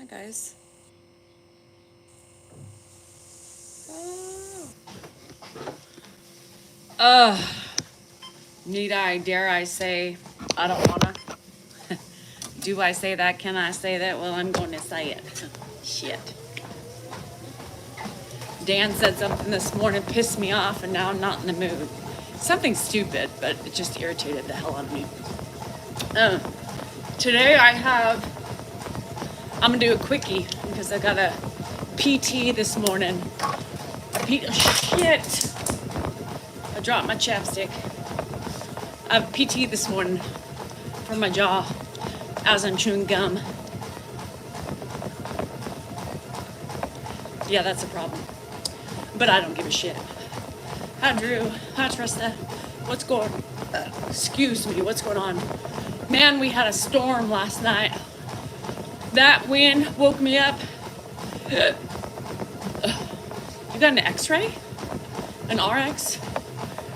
guys. Need I, dare I say, I don't wanna. Do I say that? Can I say that? Well, I'm going to say it. Shit. Dan said something this morning, pissed me off, and now I'm not in the mood. Something stupid, but it just irritated the hell out of me. Today I'm gonna do a quickie because I got a PT this morning. Shit! I dropped my chapstick. I have PT this morning for my jaw as I'm chewing gum. Yeah, that's a problem. But I don't give a shit. Hi, Drew. Hi, Trista. What's going on? Excuse me, what's going on? Man, we had a storm last night. That wind woke me up. You got an x-ray? An RX?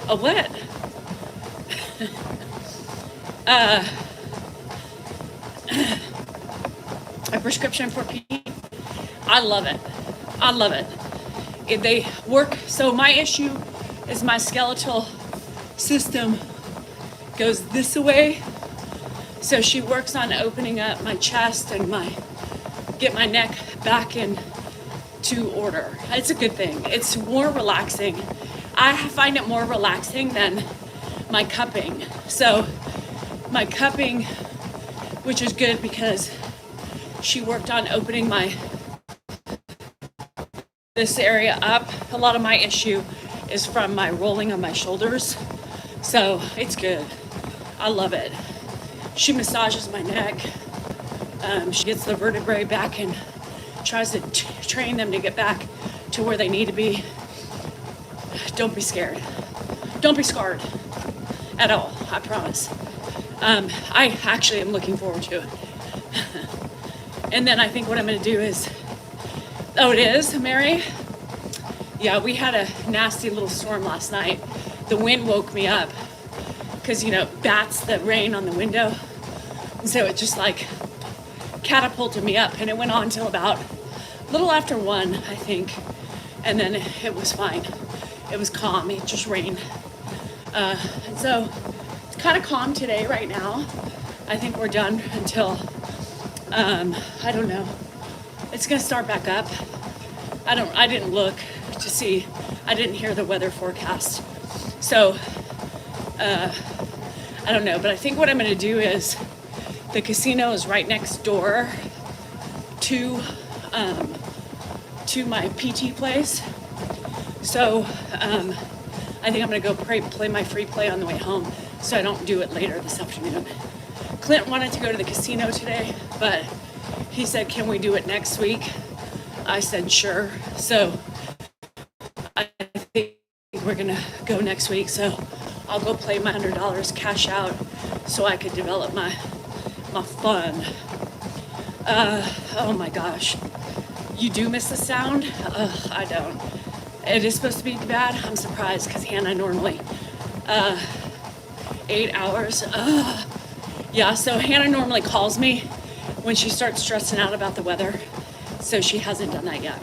A what? A prescription for P. I love it. I love it. They work. So my issue is my skeletal system goes this way. So she works on opening up my chest and get my neck back into order. It's a good thing. It's more relaxing. I find it more relaxing than my cupping. So my cupping, which is good because she worked on opening this area up. A lot of my issue is from my rolling on my shoulders. So it's good. I love it. She massages my neck. She gets the vertebrae back and tries to train them to get back to where they need to be. Don't be scared. Don't be scarred at all, I promise. I actually am looking forward to it. And then I think what I'm gonna do is, oh, it is, Mary? Yeah, we had a nasty little storm last night. The wind woke me up because, bats the rain on the window. And so it just like catapulted me up, and it went on till about a little after 1, I think. And then it was fine. It was calm, it just rained. And so it's kind of calm today right now. I think we're done until, I don't know. It's gonna start back up. I didn't look to see. I didn't hear the weather forecast. So, I don't know, but I think what I'm gonna do is the casino is right next door to my PT place. So, I think I'm gonna go play my free play on the way home so I don't do it later this afternoon. Clint wanted to go to the casino today, but he said, can we do it next week? I said, sure. So I think we're gonna go next week. So I'll go play my $100 cash out so I could develop my fun. Oh my gosh. You do miss the sound? I don't. It is supposed to be bad. I'm surprised because Hannah normally 8 hours. Yeah, so Hannah normally calls me when she starts stressing out about the weather. So she hasn't done that yet.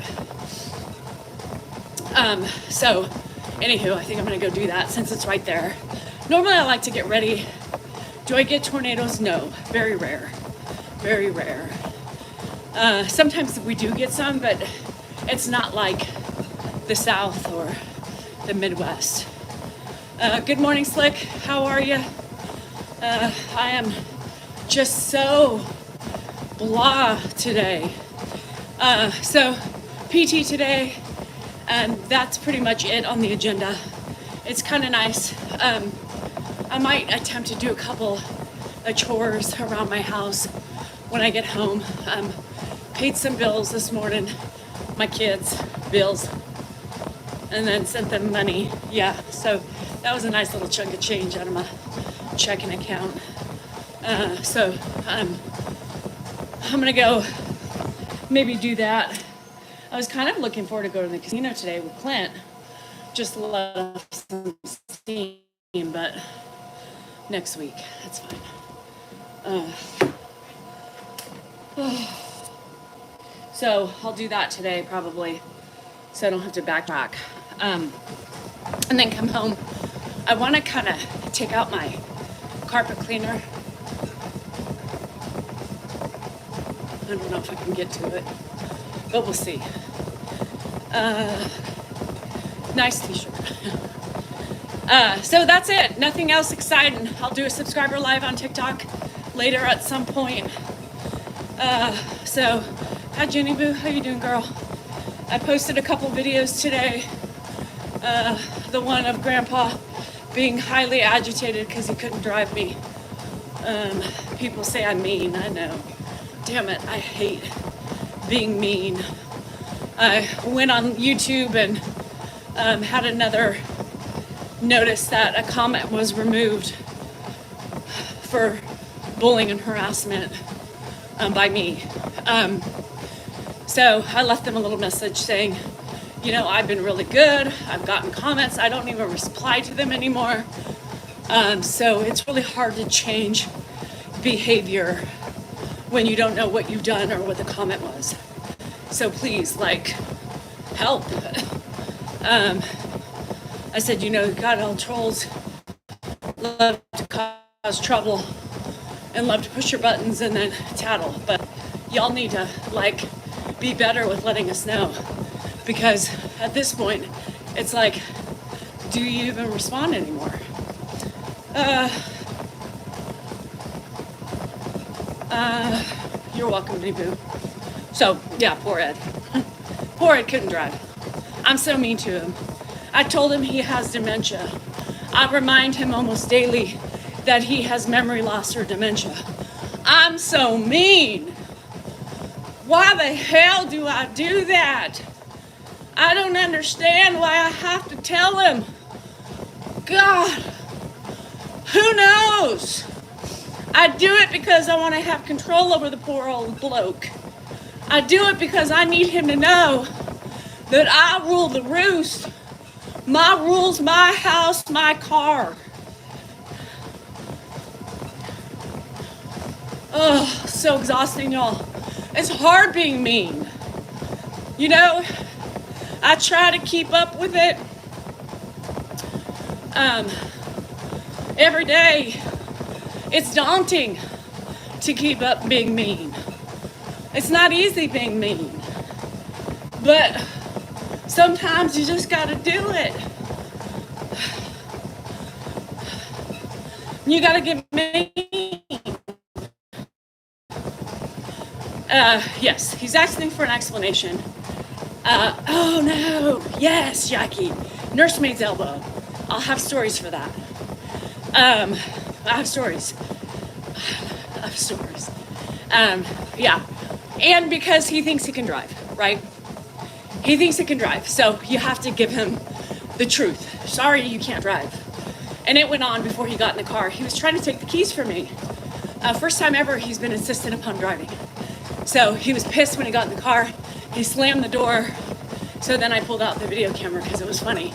So anywho, I think I'm gonna go do that since it's right there. Normally I like to get ready. Do I get tornadoes? No, very rare, very rare. Sometimes we do get some, but it's not like the South or the Midwest. Good morning, Slick. How are you? I am just so blah today. So PT today, and that's pretty much it on the agenda. It's kind of nice. I might attempt to do a couple of chores around my house when I get home. Paid some bills this morning, my kids' bills, and then sent them money. Yeah, so that was a nice little chunk of change out of my checking account. So I'm gonna go maybe do that. I was kind of looking forward to go to the casino today with Clint, just to let off some steam, but next week, that's fine. So I'll do that today probably, so I don't have to backtrack. And then come home. I want to kind of take out my carpet cleaner. I don't know if I can get to it, but we'll see. Nice t-shirt. So that's it. Nothing else exciting. I'll do a subscriber live on TikTok later at some point. So, hi Jenny Boo, how you doing, girl? I posted a couple videos today. The one of Grandpa being highly agitated because he couldn't drive me. People say I'm mean. I know. Damn it, I hate being mean. I went on YouTube and had another notice that a comment was removed for bullying and harassment by me. So I left them a little message saying, you know, I've been really good. I've gotten comments. I don't even reply to them anymore. So it's really hard to change behavior when you don't know what you've done or what the comment was. So please, like, help. I said, you know, God, all trolls love to cause trouble and love to push your buttons and then tattle. But y'all need to, like, be better with letting us know. Because at this point, it's like, do you even respond anymore? You're welcome, Nibu. So, yeah, poor Ed. Poor Ed couldn't drive. I'm so mean to him. I told him he has dementia. I remind him almost daily that he has memory loss or dementia. I'm so mean. Why the hell do I do that? I don't understand why I have to tell him. God, who knows? I do it because I want to have control over the poor old bloke. I do it because I need him to know that I rule the roost. My rules, my house, my car. Oh, so exhausting, y'all. It's hard being mean. You know, I try to keep up with it every day. It's daunting to keep up being mean. It's not easy being mean. But sometimes you just gotta do it. You gotta get mean. Yes, he's asking for an explanation. Oh no, yes, Jackie. Nursemaid's elbow. I'll have stories for that. I have stories. Yeah. And because he thinks he can drive, right? He thinks he can drive. So you have to give him the truth. Sorry, you can't drive. And it went on before he got in the car. He was trying to take the keys from me. First time ever he's been insistent upon driving. So he was pissed when he got in the car. He slammed the door. So then I pulled out the video camera because it was funny.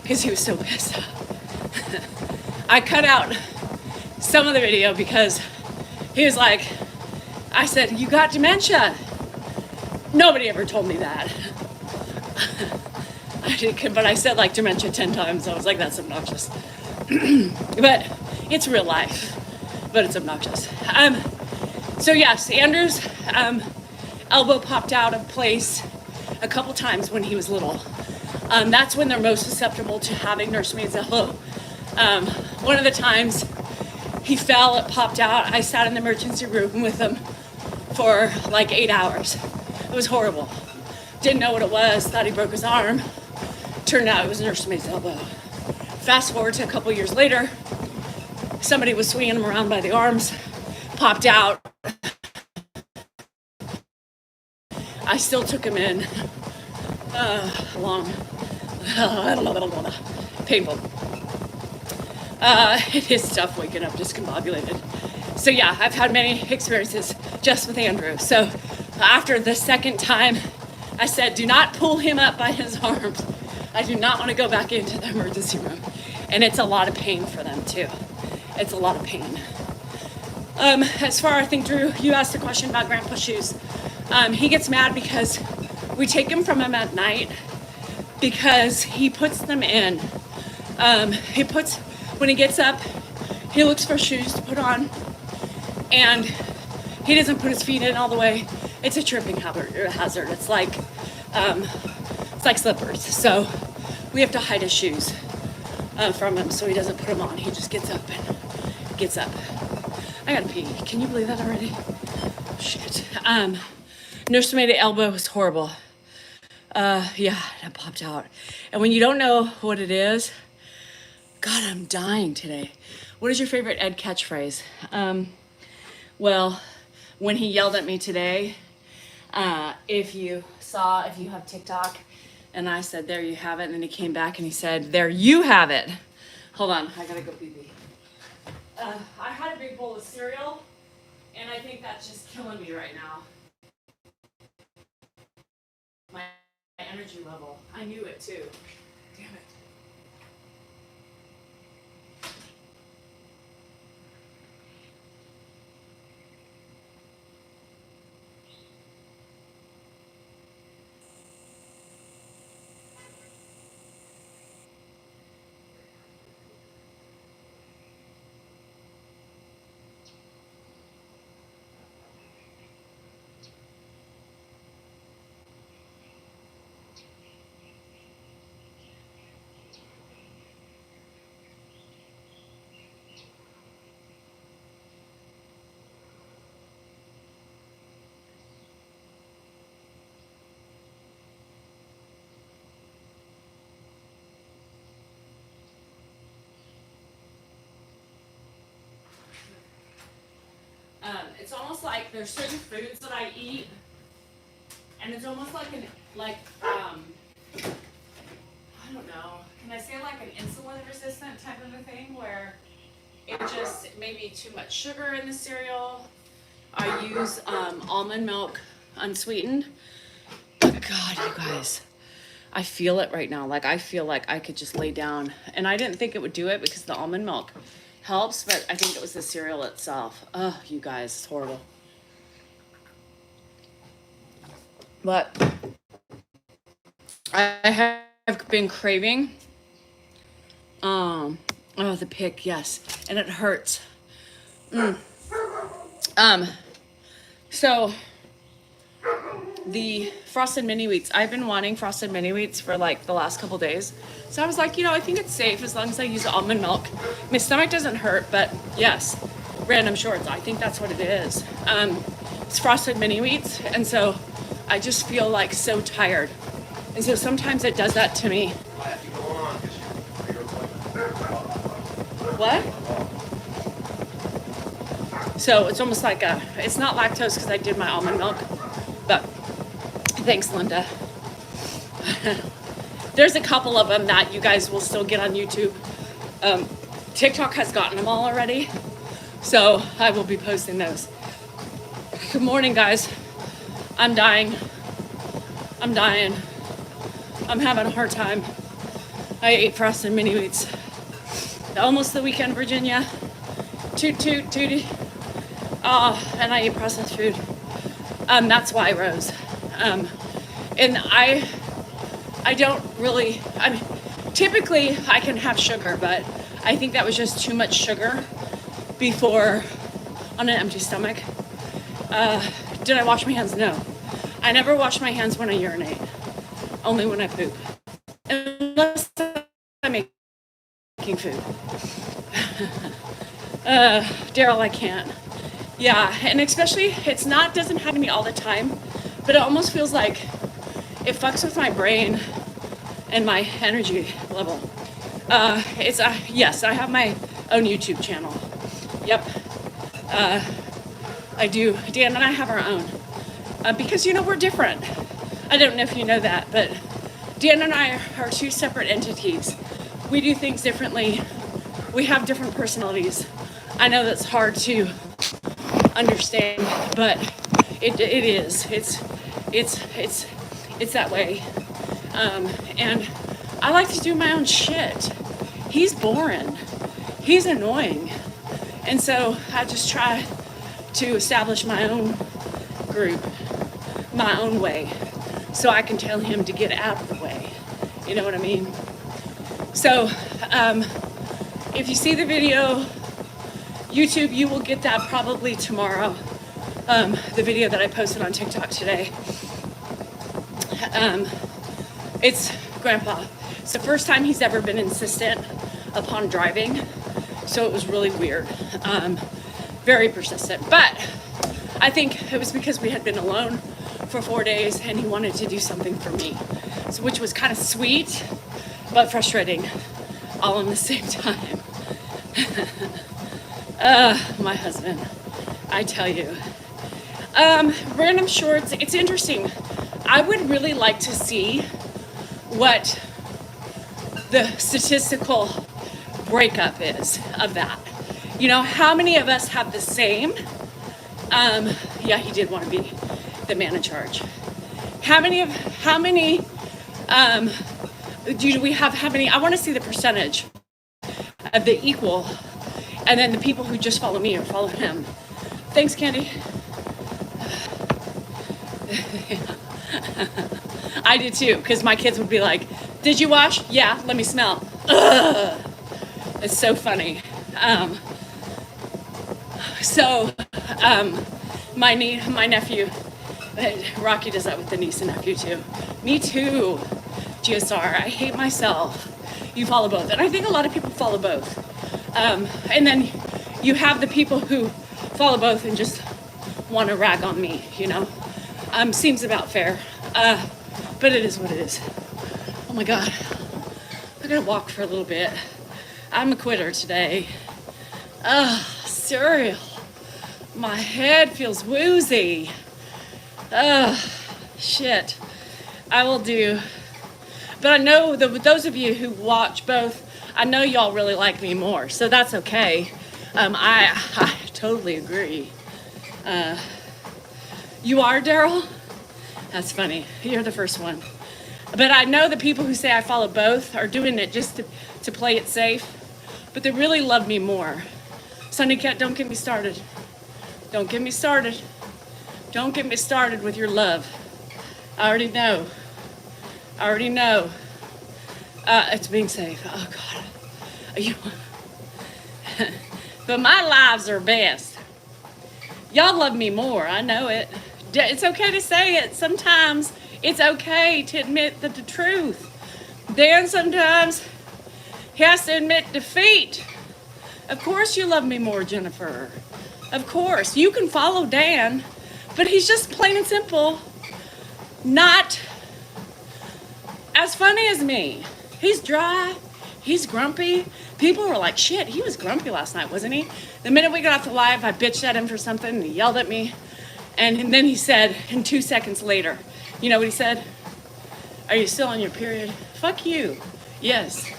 Because he was so pissed. I cut out some of the video because he was like, I said, you got dementia. Nobody ever told me that. But I said like dementia 10 times. I was like, that's obnoxious. But it's real life, but it's obnoxious. So yes, Andrew's elbow popped out of place a couple times when he was little. That's when they're most susceptible to having nursemaid's elbow. One of the times he fell, it popped out. I sat in the emergency room with him for like 8 hours. It was horrible. Didn't know what it was, thought he broke his arm. Turned out it was a nursemaid's elbow. Fast forward to a couple years later, somebody was swinging him around by the arms, popped out. I still took him in. Painful. It is tough waking up discombobulated. So yeah, I've had many experiences just with Andrew. So after the second time, I said, do not pull him up by his arms. I do not want to go back into the emergency room. And it's a lot of pain for them too. It's a lot of pain. As far, I think, Drew, you asked a question about grandpa shoes. He gets mad because we take them from him at night because he puts them in. When he gets up, he looks for shoes to put on, and he doesn't put his feet in all the way. It's a tripping hazard. It's like slippers. So we have to hide his shoes from him so he doesn't put them on. He just gets up and gets up. I gotta pee. Can you believe that already? Shit. Nursemaid elbow was horrible. Yeah, that popped out. And when you don't know what it is, God, I'm dying today. What is your favorite Ed catchphrase? Well, when he yelled at me today, if you have TikTok, and I said, there you have it, and then he came back and he said, there you have it. Hold on, I gotta go pee-pee. I had a big bowl of cereal, and I think that's just killing me right now. My energy level. I knew it too. Damn it. It's almost like there's certain foods that I eat, and it's almost like I don't know, can I say like an insulin resistant type of a thing where it just maybe too much sugar in the cereal. I use almond milk unsweetened. But God, you guys, I feel it right now. Like I feel like I could just lay down, and I didn't think it would do it because the almond milk helps, but I think it was the cereal itself. Oh, you guys, it's horrible. But I have been craving, the pick, yes, and it hurts. So the frosted mini wheats, I've been wanting frosted mini wheats for like the last couple days. So I was like, I think it's safe as long as I use almond milk. My stomach doesn't hurt, but yes, random shorts. I think that's what it is. It's frosted mini wheats, and so I just feel like so tired. And so sometimes it does that to me. What? So it's almost like it's not lactose because I did my almond milk, but thanks, Linda. There's a couple of them that you guys will still get on YouTube. TikTok has gotten them all already, so I will be posting those. Good morning, guys. I'm dying. I'm having a hard time. I ate frosted mini wheats. Almost the weekend, Virginia. Toot toot tootie. And I eat processed food. That's why, Rose. And I don't really, typically I can have sugar, but I think that was just too much sugar before on an empty stomach. Did I wash my hands? No. I never wash my hands when I urinate. Only when I poop. Unless I'm making food. Daryl, I can't. Yeah, and especially, doesn't happen to me all the time, but it almost feels like it fucks with my brain and my energy level. Yes, I have my own YouTube channel. Yep. I do. Dan and I have our own. Because, we're different. I don't know if you know that, but Dan and I are two separate entities. We do things differently. We have different personalities. I know that's hard to understand, but it is. It's that way. And I like to do my own shit. He's boring. He's annoying. And so I just try to establish my own group. my own way so I can tell him to get out of the way. You know what I mean? So if you see the video, YouTube, you will get that probably tomorrow. The video that I posted on TikTok today. It's Grandpa. It's the first time he's ever been insistent upon driving, so it was really weird. Very persistent, but I think it was because we had been alone for 4 days and he wanted to do something for me, so, which was kind of sweet but frustrating all in the same time. My husband, I tell you. Random shorts, it's interesting. I would really like to see what the statistical breakup is of that. You know, how many of us have the same? Yeah, he did want to be the man in charge. How many do we have, I want to see the percentage of the equal, and then the people who just follow me or follow him. Thanks, Candy. I did too, because my kids would be like, did you wash? Yeah, let me smell. Ugh. It's so funny. My nephew, Rocky does that with the niece and nephew too. Me too, GSR. I hate myself. You follow both. And I think a lot of people follow both. And then you have the people who follow both and just want to rag on me, you know. Seems about fair. But it is what it is. Oh my God. I gotta walk for a little bit. I'm a quitter today. Cereal. My head feels woozy. Shit. I will do. But I know those of you who watch both, I know y'all really like me more, so that's okay. I totally agree. You are, Daryl? That's funny. You're the first one. But I know the people who say I follow both are doing it just to play it safe, but they really love me more. Sunny Cat, don't get me started. Don't get me started. Don't get me started with your love. I already know. It's being safe. Oh God. But my lives are best. Y'all love me more. I know it. It's okay to say it. Sometimes it's okay to admit the truth. Dan sometimes he has to admit defeat. Of course you love me more, Jennifer. Of course. You can follow Dan, but he's just plain and simple not as funny as me. He's dry. He's grumpy. People were like, shit, he was grumpy last night, wasn't he? The minute we got off the live, I bitched at him for something and he yelled at me. And then he said, and 2 seconds later, you know what he said? Are you still on your period? Fuck you. Yes.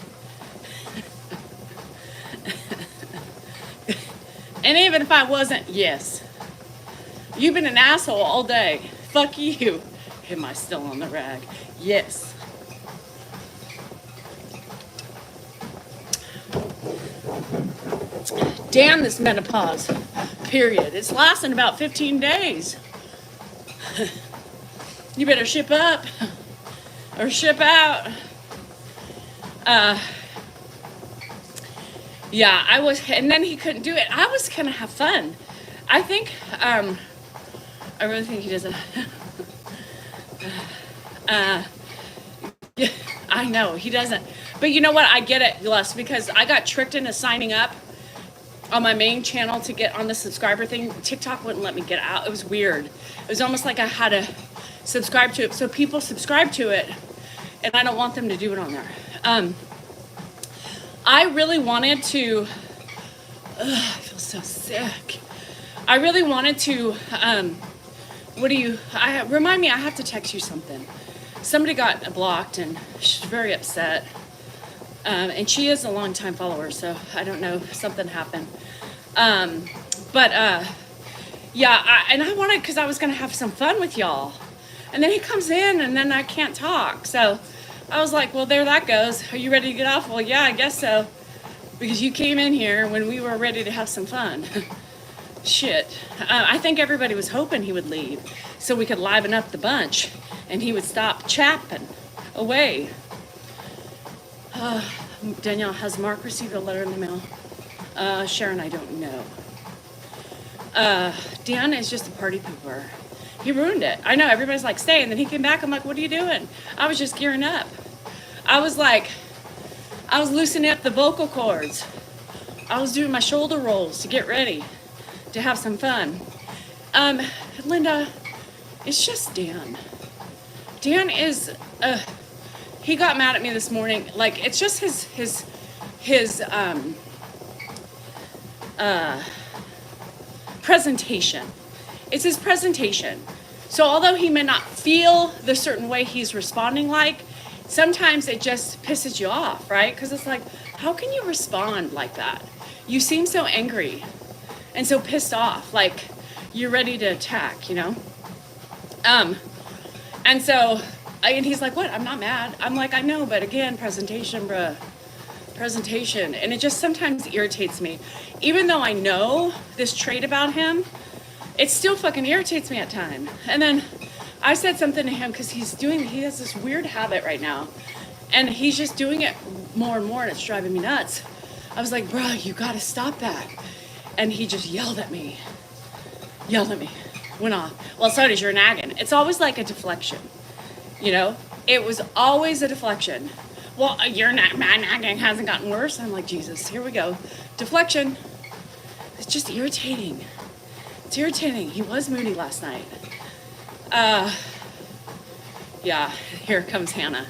And even if I wasn't, yes. You've been an asshole all day. Fuck you. Am I still on the rag? Yes. Damn this menopause period. It's lasting about 15 days. You better ship up or ship out. Yeah, I was, and then he couldn't do it. I was gonna have fun. I think, I really think he doesn't. Yeah, I know, he doesn't. But you know what? I get it, Les, because I got tricked into signing up on my main channel to get on the subscriber thing. TikTok wouldn't let me get out. It was weird. It was almost like I had to subscribe to it. So people subscribe to it, and I don't want them to do it on there. I really wanted to, I feel so sick. I really wanted to, remind me, I have to text you something. Somebody got blocked and she's very upset. And she is a longtime follower, so I don't know, something happened. Yeah, and I wanted, because I was going to have some fun with y'all. And then he comes in and then I can't talk. So I was like, well, there that goes. Are you ready to get off? Well, yeah, I guess so. Because you came in here when we were ready to have some fun. Shit. I think everybody was hoping he would leave so we could liven up the bunch and he would stop chapping away. Danielle, has Mark received a letter in the mail? Sharon, I don't know. Dan is just a party pooper. He ruined it. I know, everybody's like, stay. And then he came back. I'm like, what are you doing? I was just gearing up. I was loosening up the vocal cords. I was doing my shoulder rolls to get ready to have some fun. Linda, it's just Dan. Dan is, he got mad at me this morning. Like, it's just his presentation. It's his presentation. So although he may not feel the certain way he's responding like, sometimes it just pisses you off, right? Because it's like, how can you respond like that? You seem so angry and so pissed off, like you're ready to attack, you know? And so, and he's like, what? I'm not mad. I'm like, I know, but again, presentation, bruh. Presentation. And it just sometimes irritates me. Even though I know this trait about him, it still fucking irritates me at times. And then I said something to him because he has this weird habit right now. And he's just doing it more and more and it's driving me nuts. I was like, bro, you gotta stop that. And he just yelled at me. Went off. Well, so does your nagging. It's always like a deflection. You know? It was always a deflection. Well, my nagging hasn't gotten worse. I'm like, Jesus, here we go. Deflection. It's just irritating. It's irritating. He was moody last night. Yeah, here comes Hannah.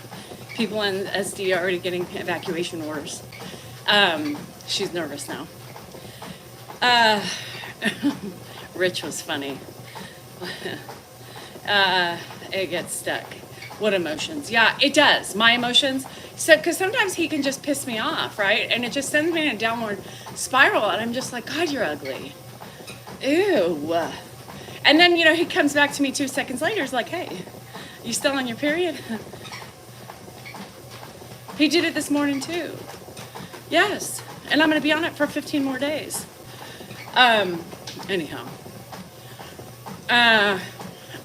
People in SD are already getting evacuation orders. She's nervous now. Rich was funny. It gets stuck. What emotions? Yeah, it does. My emotions. So, because sometimes he can just piss me off, right? And it just sends me in a downward spiral. And I'm just like, God, you're ugly. Ew. And then, you know, he comes back to me 2 seconds later. He's like, hey, you still on your period? He did it this morning too. Yes. And I'm going to be on it for 15 more days. Anyhow.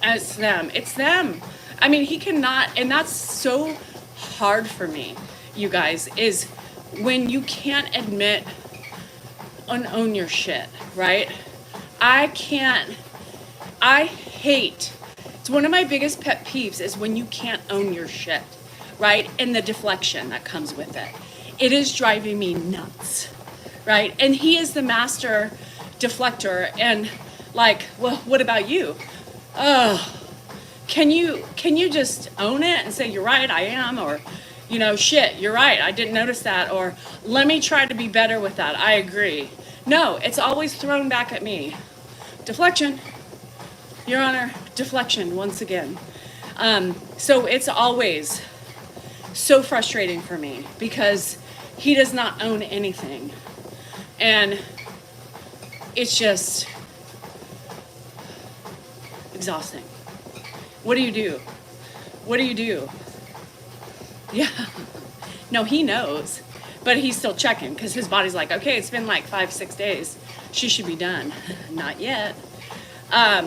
It's them. It's them. I mean, he cannot, and that's so hard for me, you guys, is when you can't admit and own your shit, right? I hate, it's one of my biggest pet peeves is when you can't own your shit, right? And the deflection that comes with it. It is driving me nuts, right? And he is the master deflector and like, well, what about you? Oh, can you just own it and say, you're right, I am, or, you know, shit, you're right, I didn't notice that, or let me try to be better with that, I agree. No, it's always thrown back at me. Deflection, Your Honor, deflection once again. So it's always so frustrating for me because he does not own anything. And it's just exhausting. What do you do? What do you do? Yeah. No, he knows. But he's still checking because his body's like, okay, it's been like 5-6 days. She should be done. Not yet. I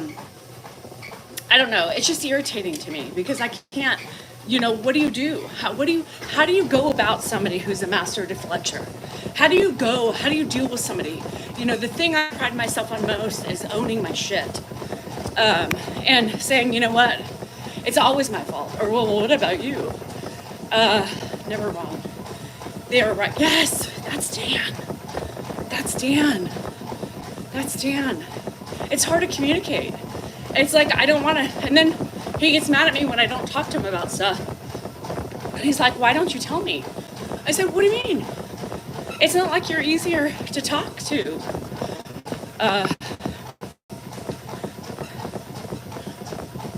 don't know. It's just irritating to me because I can't, you know, what do you do? How do you go about somebody who's a master deflector? How do you deal with somebody? You know, the thing I pride myself on most is owning my shit. And saying, you know what, it's always my fault. Or, well, what about you? Never wrong. They are right. Yes, that's Dan. That's Dan. That's Dan. It's hard to communicate. It's like, I don't want to, and then he gets mad at me when I don't talk to him about stuff. And he's like, why don't you tell me? I said, what do you mean? It's not like you're easier to talk to.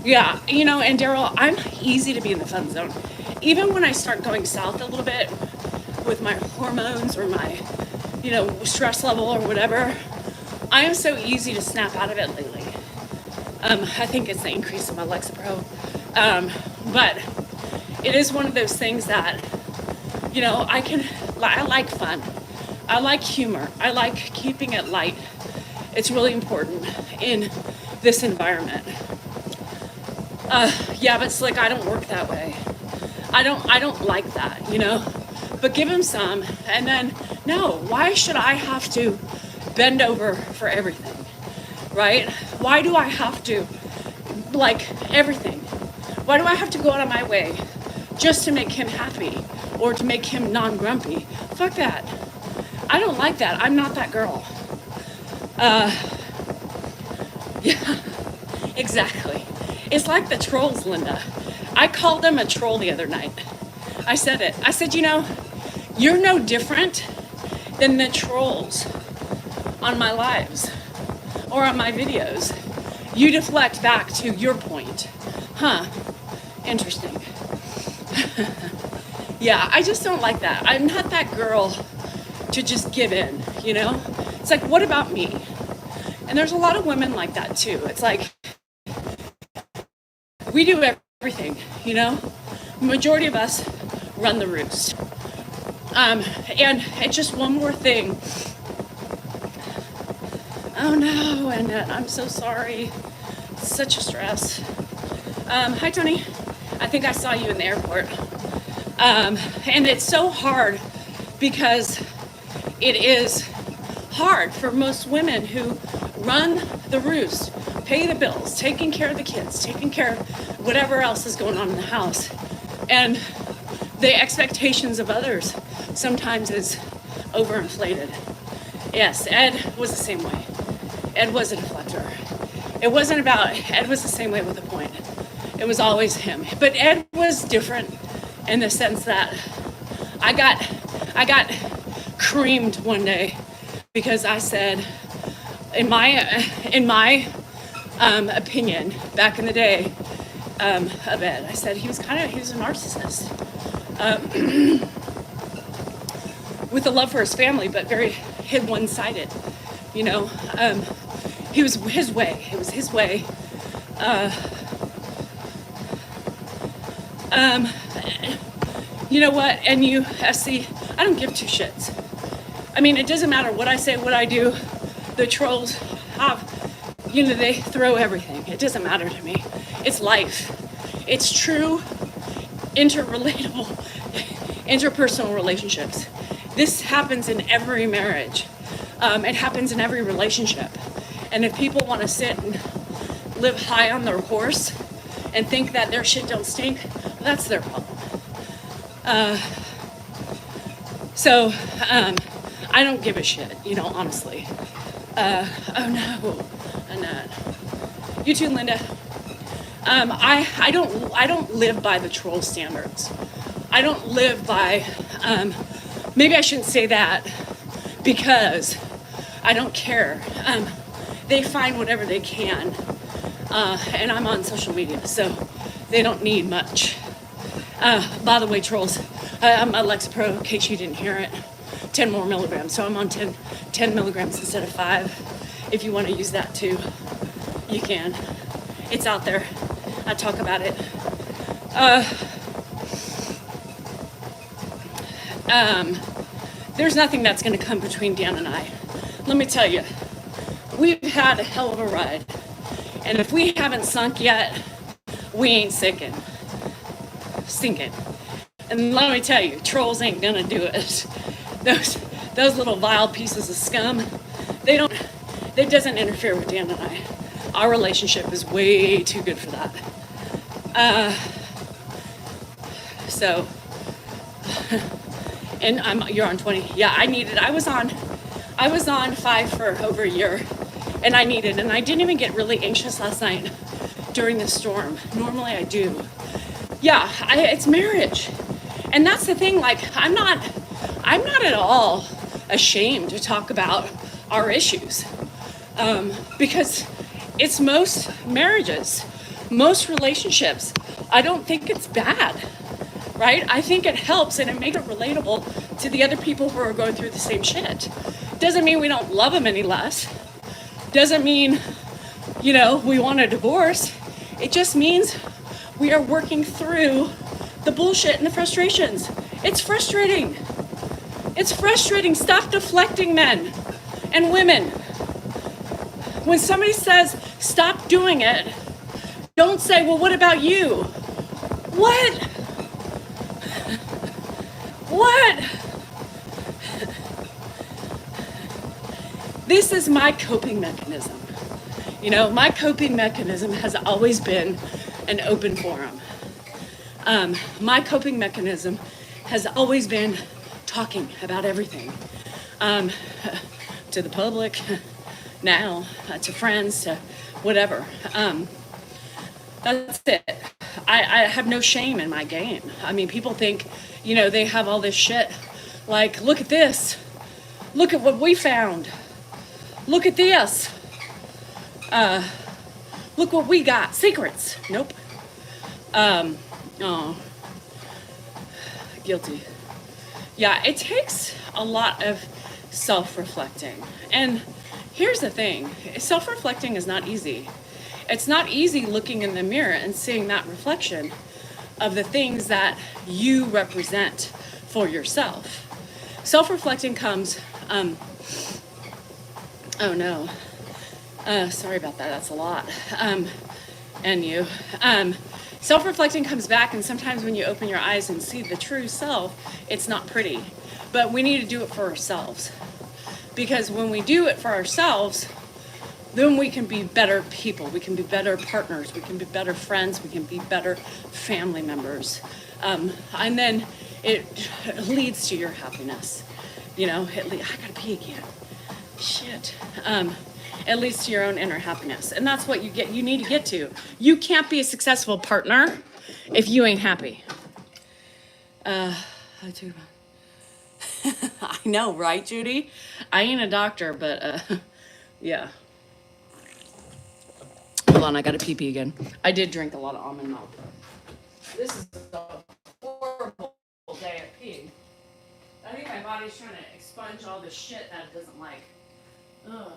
Yeah, you know, and Daryl, I'm easy to be in the fun zone. Even when I start going south a little bit with my hormones or my, you know, stress level or whatever, I am so easy to snap out of it lately. I think it's the increase in my Lexapro. But it is one of those things that, you know, I like fun. I like humor. I like keeping it light. It's really important in this environment. Yeah, but Slick, I don't work that way. I don't like that, you know? But give him some, and then, no, why should I have to bend over for everything, right? Why do I have to, like, everything? Why do I have to go out of my way just to make him happy or to make him non-grumpy? Fuck that. I don't like that. I'm not that girl. Yeah, exactly. It's like the trolls, Linda. I called them a troll the other night. I said it. I said, you know, you're no different than the trolls on my lives or on my videos. You deflect back to your point. Huh, interesting. Yeah, I just don't like that. I'm not that girl to just give in, you know? It's like, what about me? And there's a lot of women like that too. It's like, we do everything, you know? Majority of us run the roost. And it's just one more thing. Oh no, Annette, I'm so sorry. It's such a stress. Hi, Tony. I think I saw you in the airport. And it's so hard because it is hard for most women who run the roost, pay the bills, taking care of the kids, taking care of whatever else is going on in the house. And the expectations of others sometimes is overinflated. Yes, Ed was the same way. Ed was a deflector. It wasn't about, Ed was the same way with a point. It was always him. But Ed was different in the sense that I got creamed one day because I said, in my opinion, back in the day of Ed, I said he was a narcissist. With a love for his family, but very one-sided, you know. He was his way. It was his way. You know what? And you, SC, I don't give two shits. I mean, it doesn't matter what I say, what I do. The trolls have, you know, they throw everything. It doesn't matter to me. It's life. It's true, interpersonal relationships. This happens in every marriage. It happens in every relationship. And if people want to sit and live high on their horse and think that their shit don't stink, well, that's their problem. So I don't give a shit, you know, honestly. Oh no, Annette. You too, Linda. I don't live by the troll standards. I don't live by, maybe I shouldn't say that because I don't care. They find whatever they can. And I'm on social media, so they don't need much. By the way, trolls, I'm Alexa Pro, in case you didn't hear it. 10 more milligrams, so I'm on 10 milligrams instead of 5. If you want to use that too, you can. It's out there. I talk about it. There's nothing that's going to come between Dan and I. Let me tell you, we've had a hell of a ride. And if we haven't sunk yet, we ain't sinking. And let me tell you, trolls ain't gonna do it. Those little vile pieces of scum, it doesn't interfere with Dan and I. Our relationship is way too good for that. So, and you're on 20. Yeah, I was on 5 for over a year, and I didn't even get really anxious last night during the storm. Normally I do. Yeah, it's marriage. And that's the thing, like, I'm not at all ashamed to talk about our issues. Because it's most marriages, most relationships. I don't think it's bad, right? I think it helps and it makes it relatable to the other people who are going through the same shit. Doesn't mean we don't love them any less. Doesn't mean, you know, we want a divorce. It just means we are working through the bullshit and the frustrations. It's frustrating. It's frustrating. Stop deflecting men and women. When somebody says, stop doing it, don't say, well, what about you? What? What? This is my coping mechanism. You know, my coping mechanism has always been an open forum. My coping mechanism has always been talking about everything. To the public, now, to friends, to whatever. That's it. I have no shame in my game. I mean, people think, you know, they have all this shit. Like, look at this. Look at what we found. Look at this. Look what we got. Secrets. Nope. Oh. Guilty. Yeah, it takes a lot of self-reflecting. And here's the thing. Self-reflecting is not easy. It's not easy looking in the mirror and seeing that reflection of the things that you represent for yourself. Self-reflecting comes, oh no, sorry about that, that's a lot, and you. Self-reflecting comes back, and sometimes when you open your eyes and see the true self, it's not pretty. But we need to do it for ourselves. Because when we do it for ourselves, then we can be better people, we can be better partners, we can be better friends, we can be better family members. And then it leads to your happiness. You know, I gotta pee again. Shit. It leads to your own inner happiness. And that's what you need to get to. You can't be a successful partner if you ain't happy. I know, right, Judy? I ain't a doctor, but yeah. Hold on, I gotta pee again. I did drink a lot of almond milk. This is a horrible day at peeing. I think my body's trying to expunge all the shit that it doesn't like. Oh, God.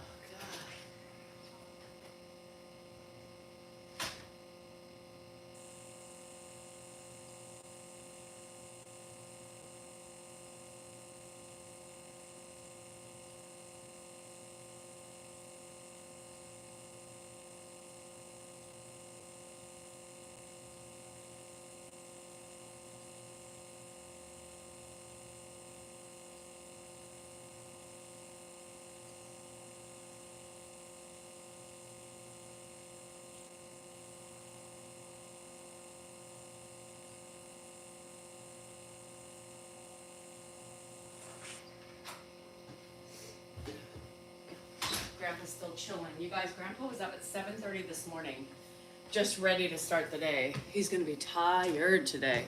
Grandpa's still chilling. You guys, Grandpa was up at 7:30 this morning, just ready to start the day. He's gonna be tired today.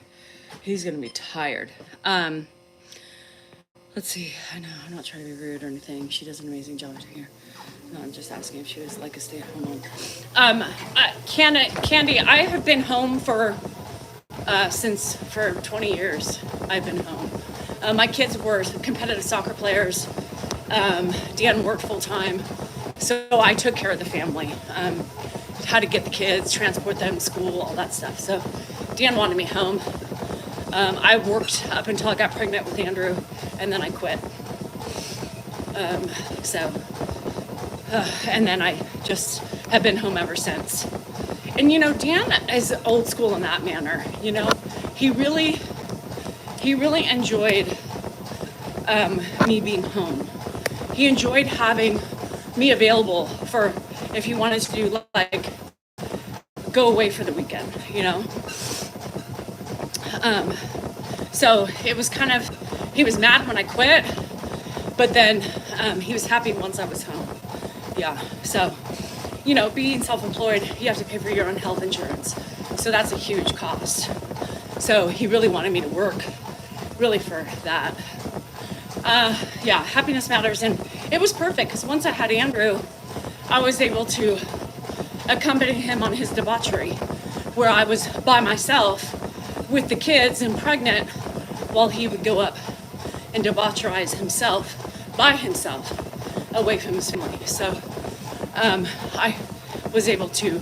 He's gonna be tired. Let's see. I know I'm not trying to be rude or anything. She does an amazing job here. No, I'm just asking if she was like a stay-at-home mom. Candy, I have been home for 20 years. I've been home. My kids were competitive soccer players. Dan worked full time, so I took care of the family. How to get the kids, transport them to school, all that stuff. So Dan wanted me home. I worked up until I got pregnant with Andrew, and then I quit. And then I just have been home ever since. And you know, Dan is old school in that manner. You know, he really enjoyed me being home. He enjoyed having me available for if he wanted to do like go away for the weekend, you know. So it was kind of, he was mad when I quit, but then he was happy once I was home. Yeah. So, you know, being self-employed, you have to pay for your own health insurance. So that's a huge cost. So he really wanted me to work really for that. Yeah, happiness matters. And it was perfect because once I had Andrew, I was able to accompany him on his debauchery where I was by myself with the kids and pregnant while he would go up and debaucherize himself by himself away from his family. So I was able to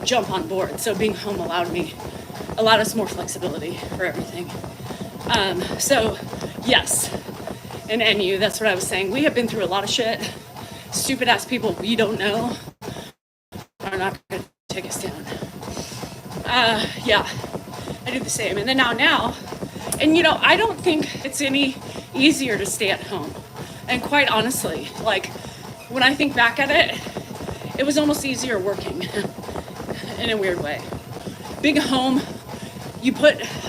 jump on board. So being home allowed us more flexibility for everything. So yes, and NU, that's what I was saying. We have been through a lot of shit stupid ass people we don't know are not going to take us down. Yeah, I do the same. And then now, and you know, I don't think it's any easier to stay at home. And quite honestly, like when I think back at it, it was almost easier working in a weird way. Being home,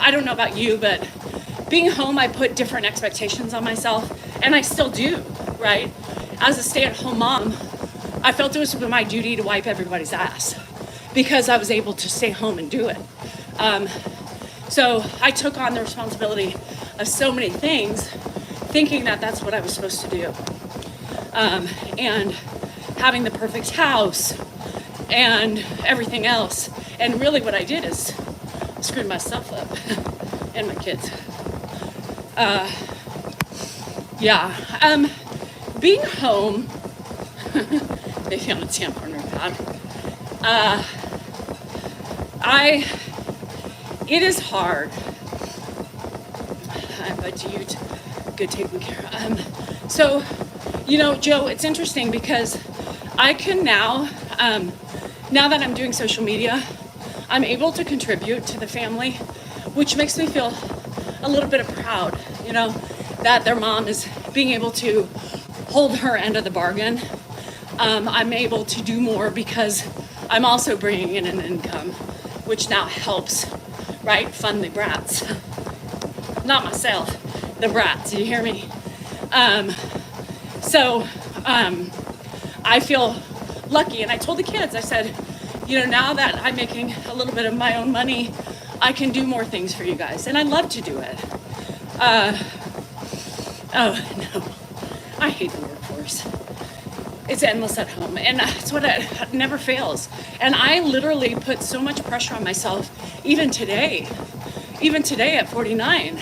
I don't know about you, but being home, I put different expectations on myself, and I still do, right? As a stay-at-home mom, I felt it was my duty to wipe everybody's ass because I was able to stay home and do it. So I took on the responsibility of so many things, thinking that that's what I was supposed to do. And having the perfect house and everything else. And really what I did is screwed myself up and my kids. Being home, maybe on a tampon or pad. It is hard. But you good taking care of. So, you know, Joe, it's interesting because I can now that I'm doing social media, I'm able to contribute to the family, which makes me feel a little bit of proud, you know, that their mom is being able to hold her end of the bargain. I'm able to do more because I'm also bringing in an income, which now helps, right, fund the brats. Not myself, the brats, you hear me? I feel lucky, and I told the kids, I said, you know, now that I'm making a little bit of my own money, I can do more things for you guys, and I love to do it. I hate the workforce. It's endless at home, and that's what it never fails. And I literally put so much pressure on myself, even today at 49.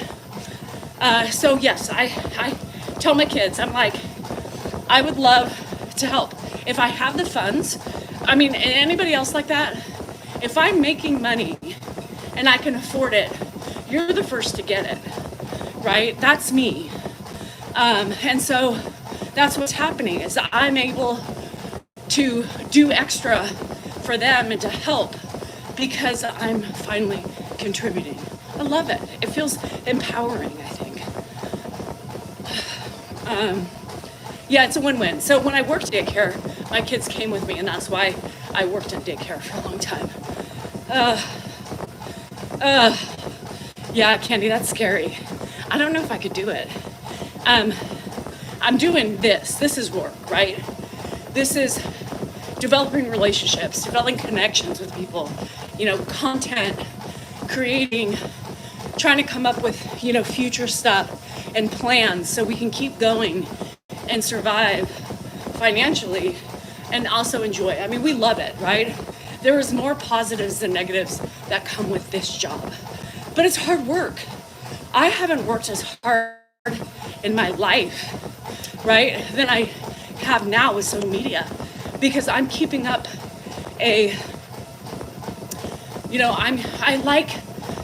So yes, I tell my kids, I'm like, I would love to help. If I have the funds, I mean, anybody else like that, if I'm making money and I can afford it, you're the first to get it, right? That's me. And so that's what's happening is I'm able to do extra for them and to help because I'm finally contributing. I love it. It feels empowering, I think. Yeah, it's a win-win. So when I worked daycare, my kids came with me, and that's why I worked in daycare for a long time. Yeah, Candy, that's scary. I don't know if I could do it. I'm doing this. This is work, right? This is developing relationships, developing connections with people, you know, content, creating, trying to come up with, you know, future stuff and plans so we can keep going and survive financially and also enjoy. I mean, we love it, right? There is more positives than negatives that come with this job, but it's hard work. I haven't worked as hard in my life, right, than I have now with social media because I'm keeping up I like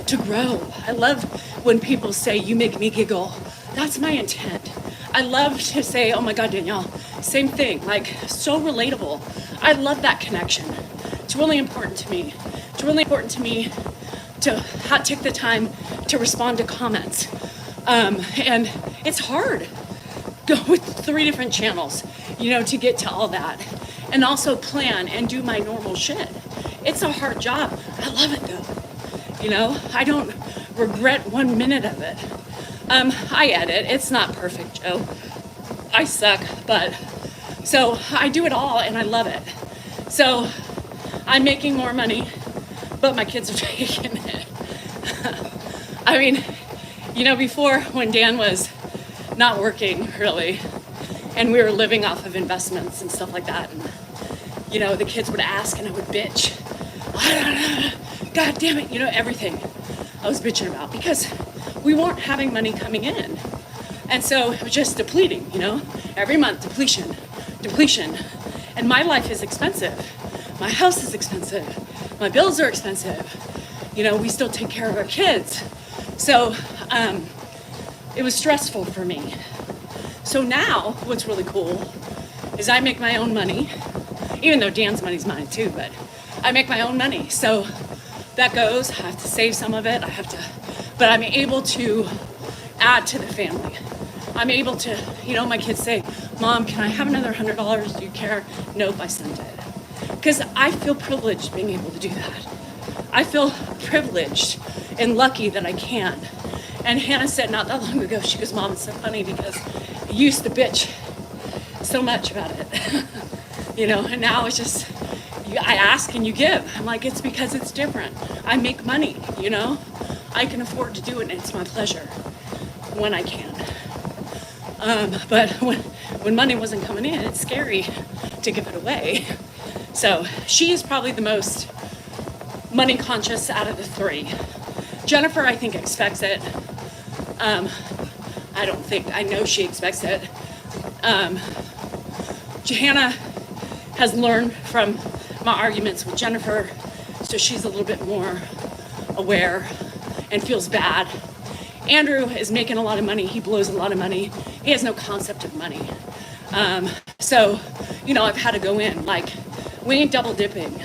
to grow. I love when people say, you make me giggle. That's my intent. I love to say, oh my God, Danielle, same thing, like so relatable. I love that connection. It's really important to me. It's really important to me to take the time to respond to comments. And it's hard. Go with 3 different channels, you know, to get to all that. And also plan and do my normal shit. It's a hard job. I love it though. You know, I don't regret 1 minute of it. I edit. It's not perfect, Joe. I suck, but so I do it all and I love it. So I'm making more money, but my kids are taking it. I mean, you know, before when Dan was not working really, and we were living off of investments and stuff like that, and you know, the kids would ask and I would bitch. God damn it, you know, everything I was bitching about because we weren't having money coming in. And so it was just depleting, you know, every month, depletion. And my life is expensive. My house is expensive. My bills are expensive. You know, we still take care of our kids. So it was stressful for me. So now what's really cool is I make my own money, even though Dan's money's mine too, but I make my own money. So that goes, I have to save some of it, but I'm able to add to the family. I'm able to, my kids say, Mom, can I have another $100? Do you care? Nope, I sent it. Because I feel privileged being able to do that. I feel privileged and lucky that I can. And Hannah said not that long ago, she goes, Mom, it's so funny because I used to bitch so much about it. And now it's just, I ask and you give. I'm like, it's because it's different. I make money, I can afford to do it, and it's my pleasure when I can. But when money wasn't coming in, it's scary to give it away. So she is probably the most money conscious out of the three. Jennifer, I think, expects it. I know she expects it. Hannah has learned from my arguments with Jennifer, so she's a little bit more aware and feels bad. Andrew is making a lot of money. He blows a lot of money. He has no concept of money. So, I've had to go in, like, we ain't double dipping,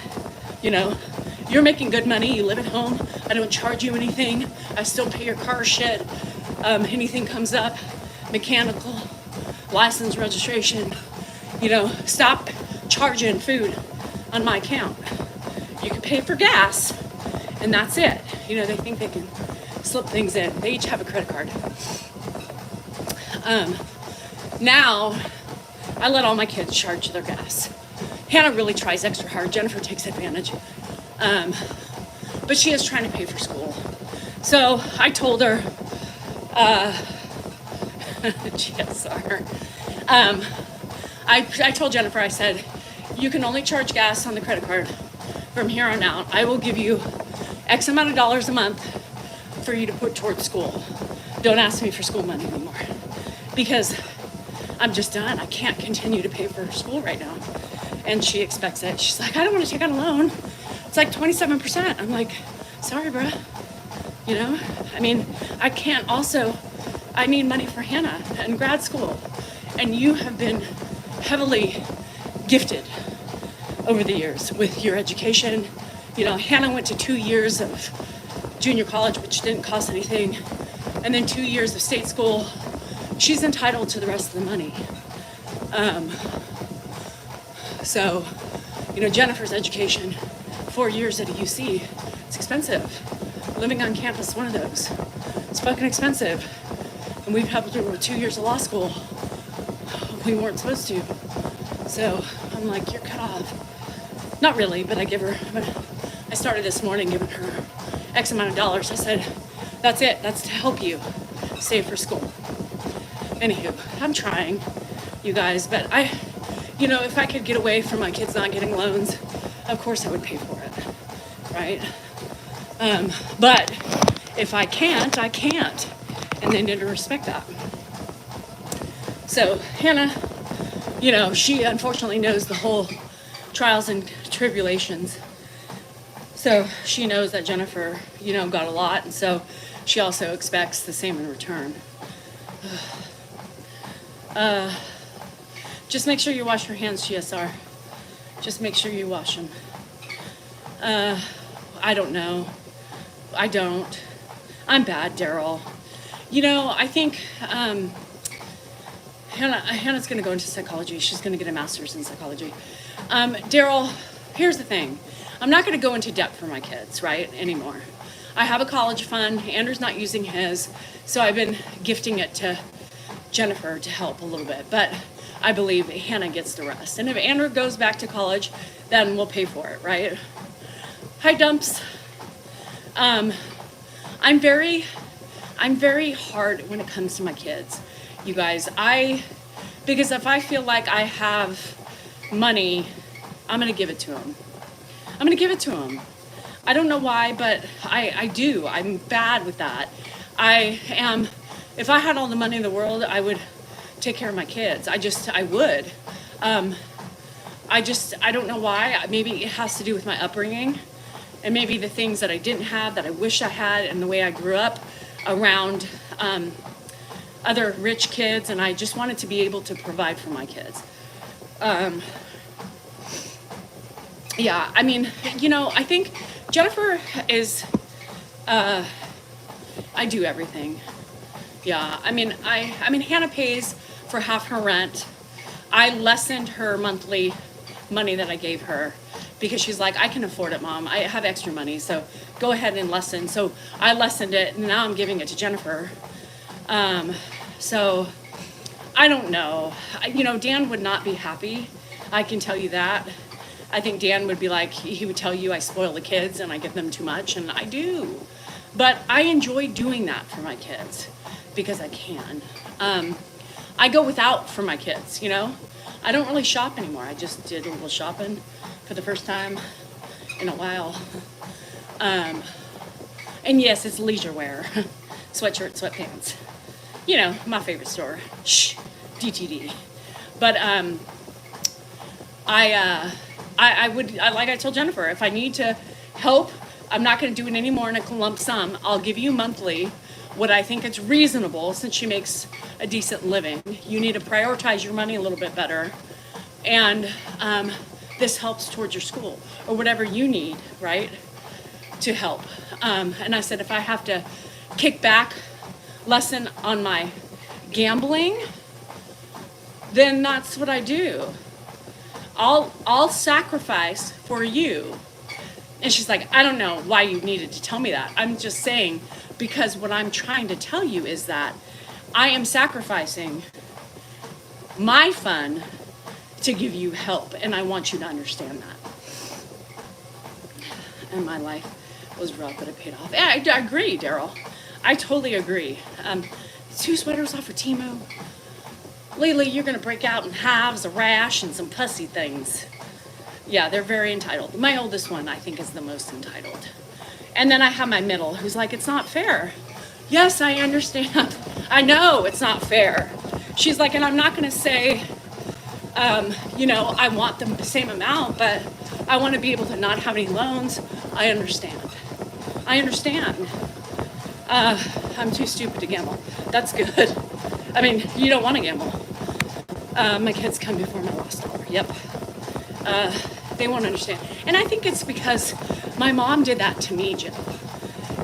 You're making good money. You live at home. I don't charge you anything. I still pay your car shit. Anything comes up, mechanical, license, registration, stop charging food on my account. You can pay for gas, and that's it. They think they can slip things in. They each have a credit card. Now, I let all my kids charge their gas. Hannah really tries extra hard. Jennifer takes advantage. But she is trying to pay for school. So I told her, GSR. I told Jennifer, I said, you can only charge gas on the credit card from here on out. I will give you X amount of dollars a month for you to put towards school. Don't ask me for school money anymore, because I'm just done. I can't continue to pay for school right now. And she expects it. She's like, I don't want to take out a loan. It's like 27%. I'm like, sorry, bruh. I need money for Hannah and grad school. And you have been heavily gifted over the years with your education. Hannah went to 2 years of junior college, which didn't cost anything, and then 2 years of state school. She's entitled to the rest of the money. So, Jennifer's education, 4 years at a UC, it's expensive. Living on campus, one of those. It's fucking expensive. And we've had to do 2 years of law school. We weren't supposed to. So I'm like, you're cut off. Not really, but I started this morning giving her X amount of dollars. I said, that's it. That's to help you save for school. Anywho, I'm trying, you guys, but if I could get away from my kids not getting loans, of course I would pay for it, right? But if I can't, I can't. And they need to respect that. So Hannah, she unfortunately knows the whole trials and tribulations. So she knows that Jennifer, got a lot. And so she also expects the same in return. Just make sure you wash your hands, GSR. Just make sure you wash them. I don't know. I don't. I'm bad, Daryl. I think Hannah's going to go into psychology. She's going to get a master's in psychology. Daryl, here's the thing. I'm not going to go into debt for my kids, right, anymore. I have a college fund. Andrew's not using his, so I've been gifting it to Jennifer to help a little bit. But I believe Hannah gets the rest. And if Andrew goes back to college, then we'll pay for it, right? Hi, Dumps. I'm very hard when it comes to my kids, you guys. Because if I feel like I have money, I'm going to give it to them. I'm going to give it to them. I don't know why, but I do. I'm bad with that. If I had all the money in the world, I would take care of my kids. I would. I don't know why. Maybe it has to do with my upbringing, and maybe the things that I didn't have that I wish I had, and the way I grew up around other rich kids, and I just wanted to be able to provide for my kids. Yeah, I mean, I think Jennifer is, I do everything. Yeah, I mean, Hannah pays for half her rent. I lessened her monthly money that I gave her because she's like, I can afford it, Mom. I have extra money, so go ahead and lessen. So I lessened it, and now I'm giving it to Jennifer. So I don't know. Dan would not be happy. I can tell you that. I think Dan would be like, he would tell you I spoil the kids and I give them too much, and I do. But I enjoy doing that for my kids because I can. I go without for my kids, I don't really shop anymore. I just did a little shopping for the first time in a while. And yes, it's leisure wear. Sweatshirt, sweatpants. My favorite store. Shh, DTD. But like I told Jennifer, if I need to help, I'm not going to do it anymore in a lump sum. I'll give you monthly what I think it's reasonable since she makes a decent living. You need to prioritize your money a little bit better. And this helps towards your school or whatever you need, right, to help. And I said, if I have to kick back, lessen on my gambling, then that's what I do. I'll sacrifice for you. And she's like, I don't know why you needed to tell me that. I'm just saying, because what I'm trying to tell you is that I am sacrificing my fun to give you help, and I want you to understand that. And my life was rough, but it paid off. Yeah, I agree, Daryl. I totally agree. 2 sweaters off for Temu. Lately, you're going to break out in hives, a rash, and some pussy things. Yeah, they're very entitled. My oldest one, I think, is the most entitled. And then I have my middle, who's like, it's not fair. Yes, I understand. I know it's not fair. She's like, and I'm not going to say, I want the same amount, but I want to be able to not have any loans. I understand. I'm too stupid to gamble. That's good. I mean, you don't want to gamble. My kids come before my last dollar. Yep. They won't understand. And I think it's because my mom did that to me, Jill.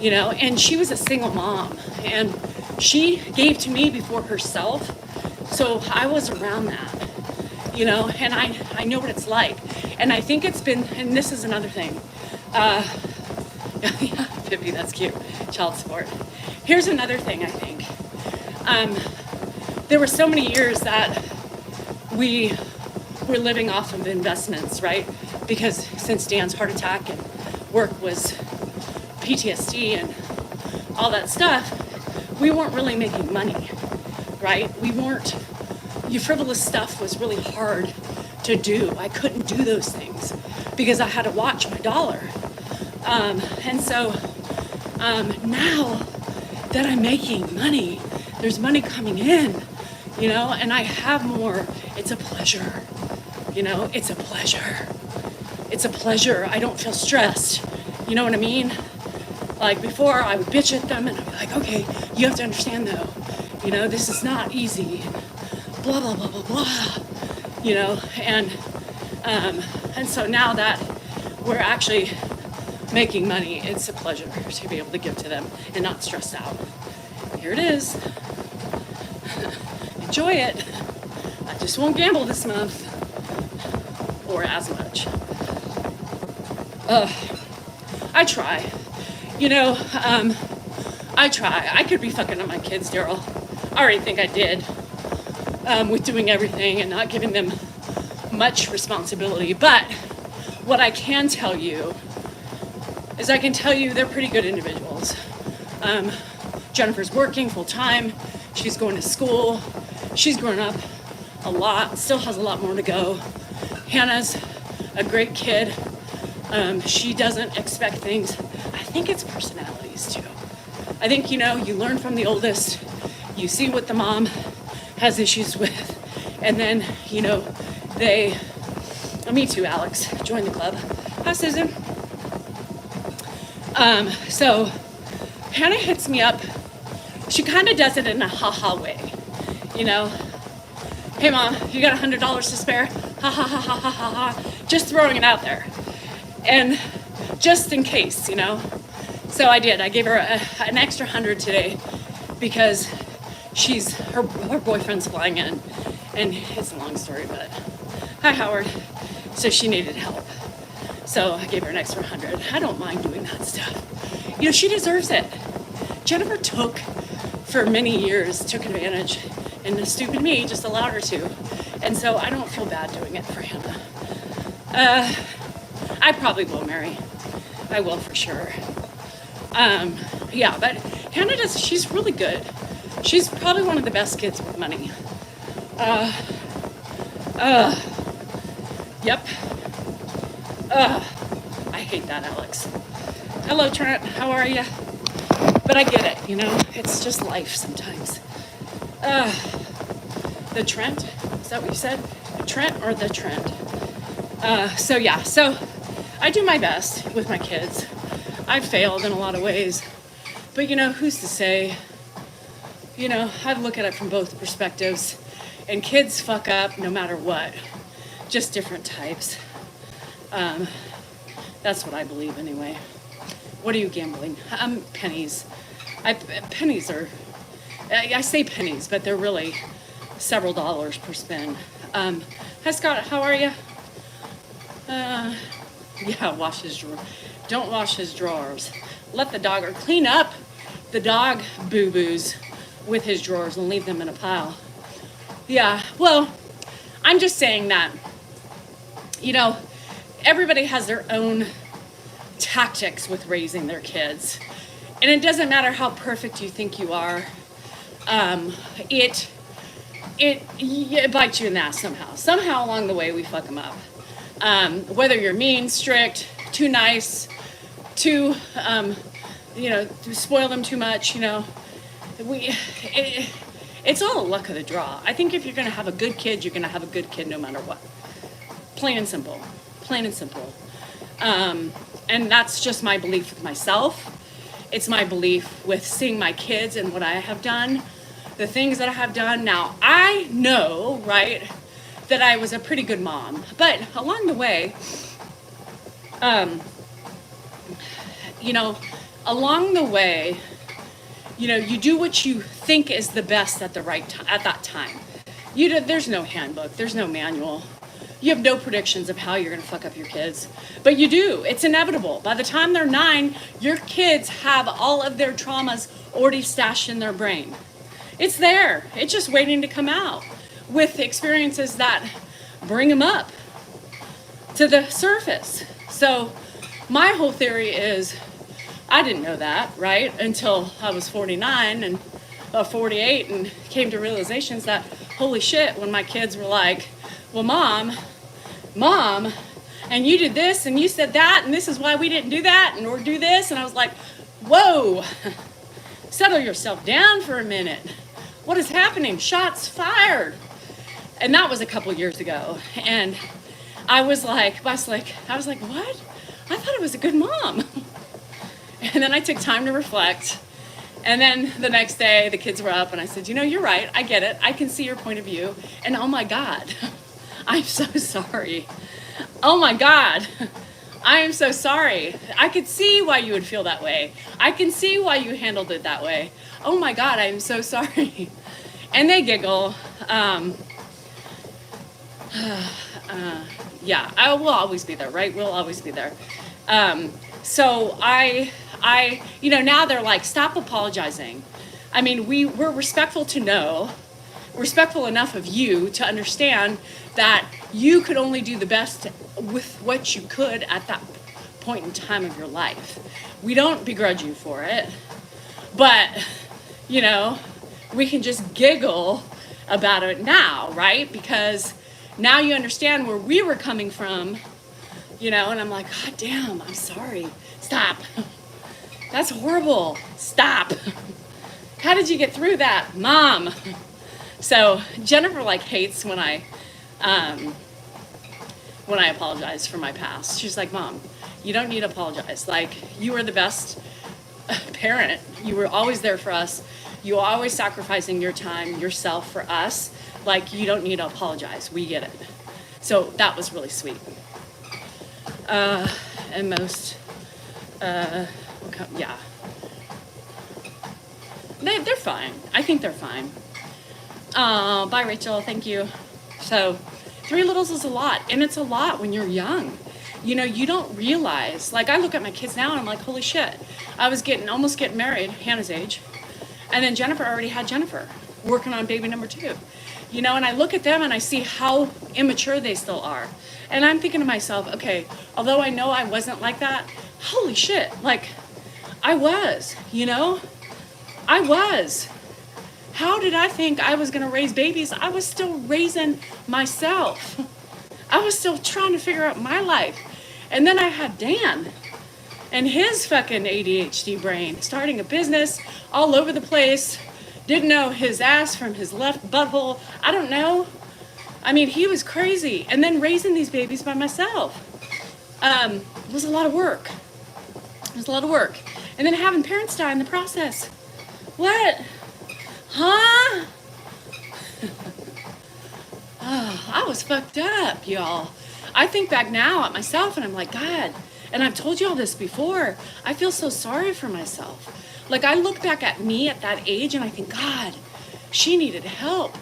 And she was a single mom. And she gave to me before herself. So I was around that, and I know what it's like. And I think it's been, and this is another thing. Yeah, Pippi, that's cute. Child support. Here's another thing, I think. There were so many years that we were living off of investments, right? Because since Dan's heart attack and work was PTSD and all that stuff, we weren't really making money, right? Your frivolous stuff was really hard to do. I couldn't do those things because I had to watch my dollar. And so now that I'm making money, there's money coming in, and I have more. It's a pleasure, it's a pleasure. It's a pleasure. I don't feel stressed. You know what I mean? Like before, I would bitch at them and I'd be like, okay, you have to understand though, this is not easy. Blah, blah, blah, blah, blah. And so now that we're actually making money, it's a pleasure to be able to give to them and not stressed out. Here it is. Enjoy it. I just won't gamble this month. Or as much. I try. I try. I could be fucking up my kids, Daryl. I already think I did. With doing everything and not giving them much responsibility. But what I can tell you is I can tell you they're pretty good individuals. Jennifer's working full time. She's going to school. She's grown up a lot, still has a lot more to go. Hannah's a great kid. She doesn't expect things. I think it's personalities too. I think, you learn from the oldest. You see what the mom has issues with. And then, me too, Alex. Join the club. Hi, Susan. So Hannah hits me up. She kind of does it in a ha-ha way. Hey, Mom, you got $100 to spare? ha ha ha ha ha ha ha, just throwing it out there. And just in case, you know. So I did. I gave her an extra 100 today because her boyfriend's flying in, and it's a long story, but hi Howard. So she needed help. So I gave her an extra 100. I don't mind doing that stuff. You know, she deserves it. Jennifer for many years, took advantage, and the stupid me just allowed her to. And so I don't feel bad doing it for Hannah. I probably will marry. I will for sure. Yeah, but Hannah she's really good. She's probably one of the best kids with money. Yep. I hate that, Alex. Hello, Trent. How are you? But I get it, you know? It's just life sometimes. The Trent? Is that what you said? The Trent or the Trent? So yeah, so I do my best with my kids. I've failed in a lot of ways. But you know, who's to say? You know, I look at it from both perspectives. And kids fuck up no matter what. Just different types. That's what I believe anyway. What are you gambling? Pennies. Pennies are, I say pennies, but they're really several dollars per spin. Hi Scott, how are you? Yeah, wash his drawer. Don't wash his drawers. Let the dog, or clean up the dog boo-boos with his drawers and leave them in a pile. Yeah, well, I'm just saying that, you know, everybody has their own tactics with raising their kids. And it doesn't matter how perfect you think you are. It bites you in the ass somehow. Somehow along the way, we fuck them up. Whether you're mean, strict, too nice, too, you know, spoil them too much, you know. It's all a luck of the draw. I think if you're going to have a good kid, you're going to have a good kid no matter what. Plain and simple. Plain and simple. And that's just my belief with myself. It's my belief with seeing my kids and what I have done, the things that I have done. Now, I know, right, that I was a pretty good mom. But along the way, you know, along the way, you know, you do what you think is the best at the right time, at that time. There's no handbook, there's no manual. You have no predictions of how you're going to fuck up your kids, but you do. It's inevitable. By the time they're 9, your kids have all of their traumas already stashed in their brain. It's there. It's just waiting to come out with experiences that bring them up to the surface. So my whole theory is, I didn't know that, right, until I was 49 and 48 and came to realizations that, holy shit, when my kids were like, well, mom, and you did this and you said that and this is why we didn't do that and or do this, and I was like, whoa, settle yourself down for a minute. What is happening? Shots fired. And that was a couple years ago. And I was like, what? I thought I was a good mom. And then I took time to reflect. And then the next day the kids were up and I said, you know, you're right. I get it. I can see your point of view. And oh my God, I'm so sorry. Oh my God, I am so sorry. I could see why you would feel that way. I can see why you handled it that way. Oh my God, I am so sorry. And they giggle. Yeah, I will always be there, right? We'll always be there. So I, you know, now they're like, stop apologizing. I mean, we're respectful respectful enough of you to understand that you could only do the best with what you could at that point in time of your life. We don't begrudge you for it, but, you know, we can just giggle about it now, right? Because now you understand where we were coming from, you know, and I'm like, God damn, I'm sorry. Stop. That's horrible. Stop. How did you get through that, Mom? So Jennifer like hates when I apologize for my past. She's like, Mom, you don't need to apologize. Like, you were the best parent. You were always there for us. You were always sacrificing your time, yourself for us. Like, you don't need to apologize. We get it. So that was really sweet. And most, yeah. They're fine. I think they're fine. Bye, Rachel. Thank you. So 3 littles is a lot. And it's a lot when you're young. You know, you don't realize. Like, I look at my kids now and I'm like, holy shit. I was almost getting married, Hannah's age. And then Jennifer already had Jennifer, working on baby number 2. You know, and I look at them and I see how immature they still are. And I'm thinking to myself, okay, although I know I wasn't like that, holy shit, like, I was, you know? I was. How did I think I was gonna raise babies? I was still raising myself. I was still trying to figure out my life. And then I had Dan and his fucking ADHD brain, starting a business all over the place, didn't know his ass from his left butthole. I don't know. I mean, he was crazy. And then raising these babies by myself was a lot of work. It was a lot of work. And then having parents die in the process. What? Huh? Oh, I was fucked up, y'all. I think back now at myself and I'm like, God, and I've told you all this before, I feel so sorry for myself. Like, I look back at me at that age and I think, God, she needed help.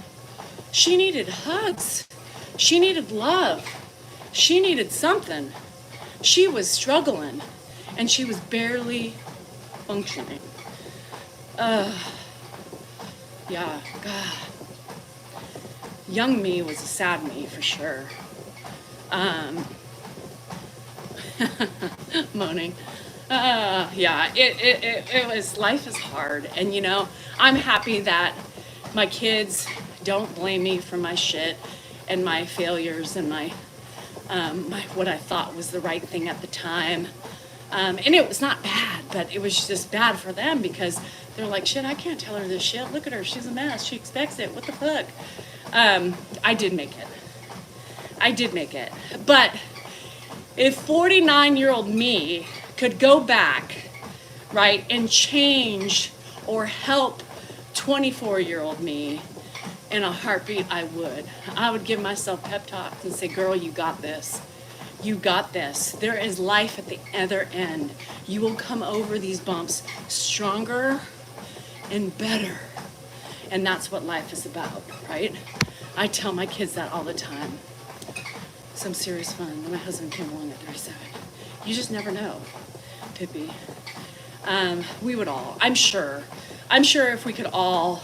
She needed hugs. She needed love. She needed something. She was struggling and she was barely functioning. Yeah, God. Young me was a sad me for sure. Moaning. Yeah, it was, life is hard. And you know, I'm happy that my kids don't blame me for my shit and my failures and my what I thought was the right thing at the time. And it was not bad, but it was just bad for them because they're like, shit, I can't tell her this shit. Look at her, she's a mess. She expects it. What the fuck? I did make it. I did make it. But if 49-year-old me could go back, right, and change or help 24-year-old me in a heartbeat, I would. I would give myself pep talks and say, girl, you got this. You got this. There is life at the other end. You will come over these bumps stronger and better. And that's what life is about, right? I tell my kids that all the time. Some serious fun. My husband came along at 37. You just never know, Pippi. We would all, I'm sure if we could all,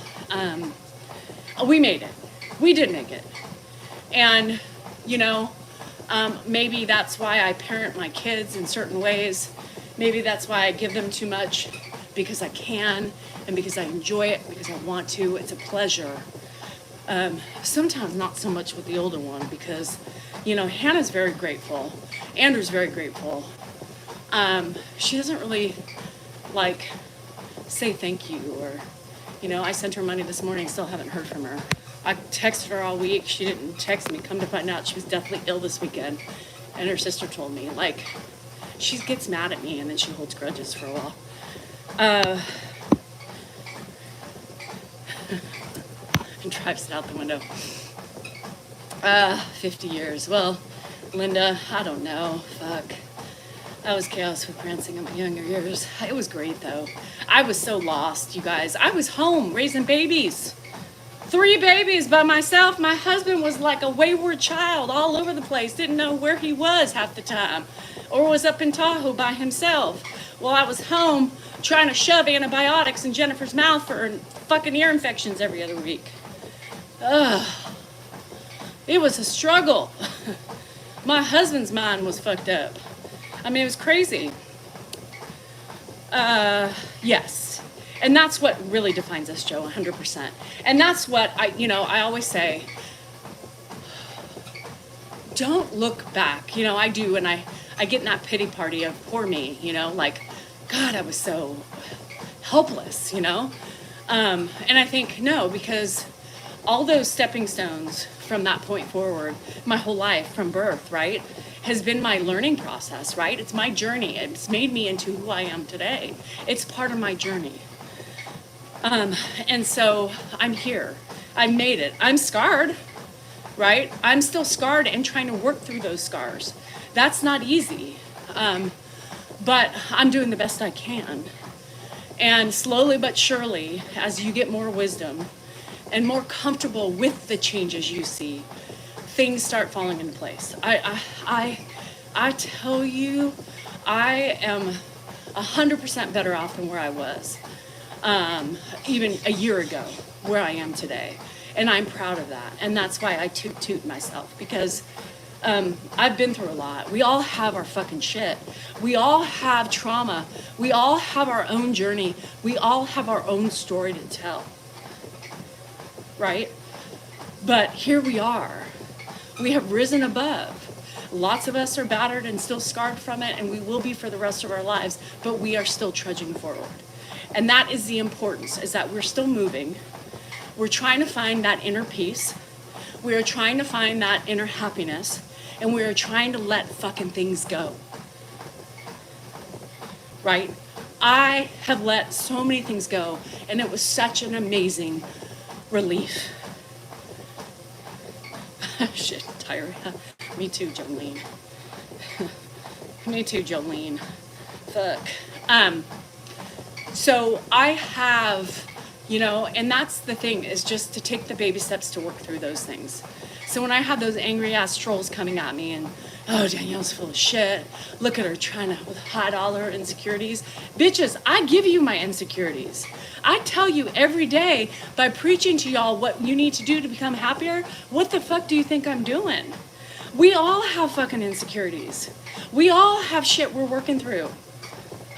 we made it. We did make it. And, you know, maybe that's why I parent my kids in certain ways. Maybe that's why I give them too much, because I can and because I enjoy it, because I want to. It's a pleasure. Sometimes not so much with the older one because, you know, Hannah's very grateful. Andrew's very grateful. She doesn't really, like, say thank you or, you know, I sent her money this morning, still haven't heard from her. I texted her all week. She didn't text me. Come to find out, she was definitely ill this weekend. And her sister told me, like, she gets mad at me and then she holds grudges for a while. And drives it out the window. 50 years. Well, Linda, I don't know. Fuck. That was chaos with prancing in my younger years. It was great, though. I was so lost, you guys. I was home raising babies. 3 babies by myself. My husband was like a wayward child all over the place. Didn't know where he was half the time. Or was up in Tahoe by himself. While I was home trying to shove antibiotics in Jennifer's mouth for fucking ear infections every other week. Ugh. It was a struggle. My husband's mind was fucked up. I mean, it was crazy. Yes. And that's what really defines us, Joe, 100%. And that's what I always say, don't look back. You know, I do, and I get in that pity party of poor me, you know, like, God, I was so helpless, you know? And I think, no, because all those stepping stones from that point forward, my whole life from birth, right, has been my learning process, right? It's my journey. It's made me into who I am today. It's part of my journey. And so I'm here. I made it. I'm scarred. right? I'm still scarred and trying to work through those scars. That's not easy, but I'm doing the best I can. And slowly but surely, as you get more wisdom and more comfortable with the changes you see, things start falling into place. I tell you, I am 100% better off than where I was, even a year ago, where I am today. And I'm proud of that. And that's why I toot myself, because I've been through a lot. We all have our fucking shit. We all have trauma. We all have our own journey. We all have our own story to tell. Right? But here we are. We have risen above. Lots of us are battered and still scarred from it, and we will be for the rest of our lives, but we are still trudging forward. And that is the importance, is that we're still moving. We're trying to find that inner peace. We are trying to find that inner happiness, and we are trying to let fucking things go. Right? I have let so many things go, and it was such an amazing relief. Shit, tired. Me too, Jolene. Me too, Jolene. Fuck. So I have, and that's the thing, is just to take the baby steps to work through those things. So when I have those angry ass trolls coming at me and, oh, Danielle's full of shit. Look at her trying to hide all her insecurities. Bitches, I give you my insecurities. I tell you every day by preaching to y'all what you need to do to become happier. What the fuck do you think I'm doing? We all have fucking insecurities. We all have shit we're working through.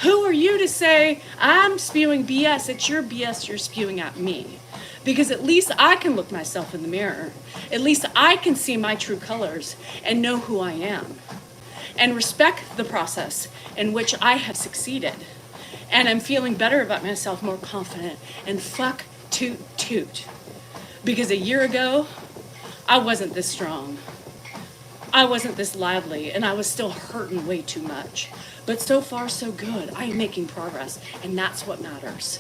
Who are you to say, I'm spewing BS? It's your BS you're spewing at me. Because at least I can look myself in the mirror. At least I can see my true colors and know who I am. And respect the process in which I have succeeded. And I'm feeling better about myself, more confident. And fuck toot. Because a year ago, I wasn't this strong. I wasn't this lively, and I was still hurting way too much. But so far, so good. I am making progress, and that's what matters.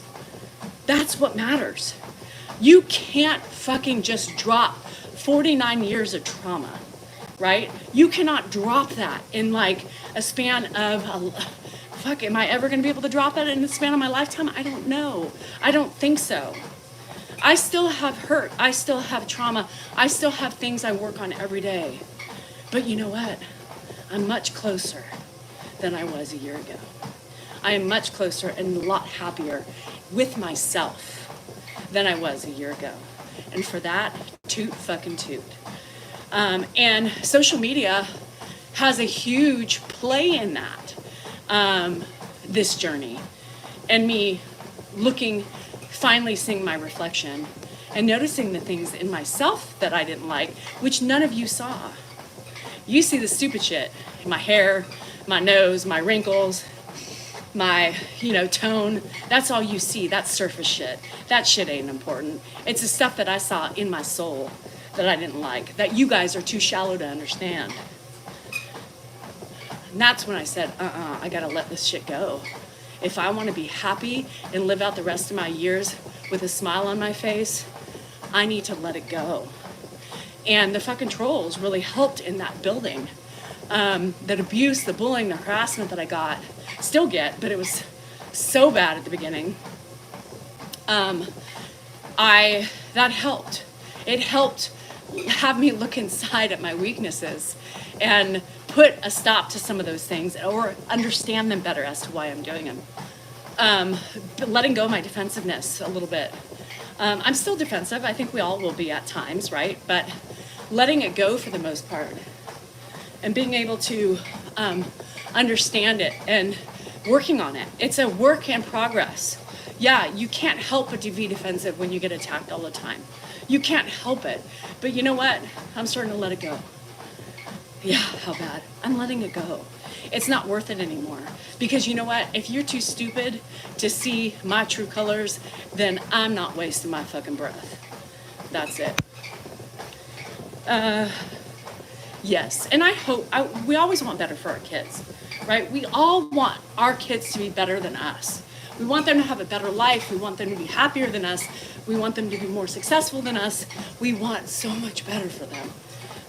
That's what matters. You can't fucking just drop 49 years of trauma, right? You cannot drop that in like a span of, fuck, am I ever going to be able to drop that in the span of my lifetime? I don't know. I don't think so. I still have hurt. I still have trauma. I still have things I work on every day. But you know what? I'm much closer than I was a year ago. I am much closer and a lot happier with myself than I was a year ago. And for that, toot fucking toot. And social media has a huge play in that, this journey. And me looking, finally seeing my reflection and noticing the things in myself that I didn't like, which none of you saw. You see the stupid shit, my hair, my nose, my wrinkles, my, tone. That's all you see. That's surface shit. That shit ain't important. It's the stuff that I saw in my soul that I didn't like, that you guys are too shallow to understand. And that's when I said, I gotta let this shit go. If I want to be happy and live out the rest of my years with a smile on my face, I need to let it go. And the fucking trolls really helped in that building. That abuse, the bullying, the harassment that I got, still get, but it was so bad at the beginning. That helped. It helped have me look inside at my weaknesses and put a stop to some of those things or understand them better as to why I'm doing them. Letting go of my defensiveness a little bit. I'm still defensive. I think we all will be at times, right? But letting it go for the most part and being able to understand it and working on it. It's a work in progress. Yeah, you can't help but to be defensive when you get attacked all the time. You can't help it. But you know what? I'm starting to let it go. Yeah, how bad? I'm letting it go. It's not worth it anymore. Because you know what? If you're too stupid to see my true colors, then I'm not wasting my fucking breath. That's it. Yes, and I hope, we always want better for our kids, right? We all want our kids to be better than us. We want them to have a better life. We want them to be happier than us. We want them to be more successful than us. We want so much better for them.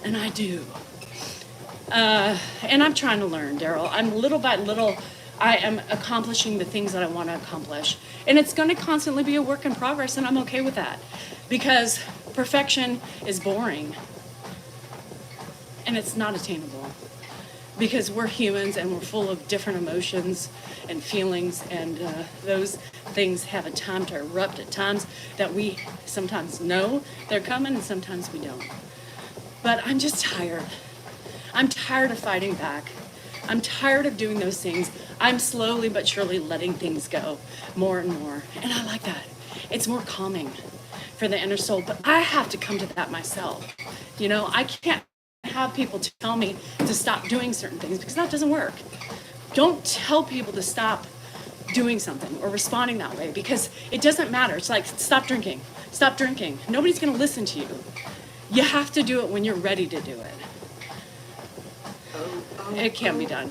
And I do. And I'm trying to learn, Daryl. I'm little by little, I am accomplishing the things that I want to accomplish. And it's going to constantly be a work in progress, and I'm okay with that. Because perfection is boring. And it's not attainable. Because we're humans and we're full of different emotions and feelings, and those things have a time to erupt at times that we sometimes know they're coming and sometimes we don't. But I'm just tired. I'm tired of fighting back. I'm tired of doing those things. I'm slowly but surely letting things go more and more. And I like that. It's more calming for the inner soul. But I have to come to that myself. You know, I can't have people tell me to stop doing certain things because that doesn't work. Don't tell people to stop doing something or responding that way because it doesn't matter. It's like, stop drinking. Stop drinking. Nobody's going to listen to you. You have to do it when you're ready to do it. It can be done.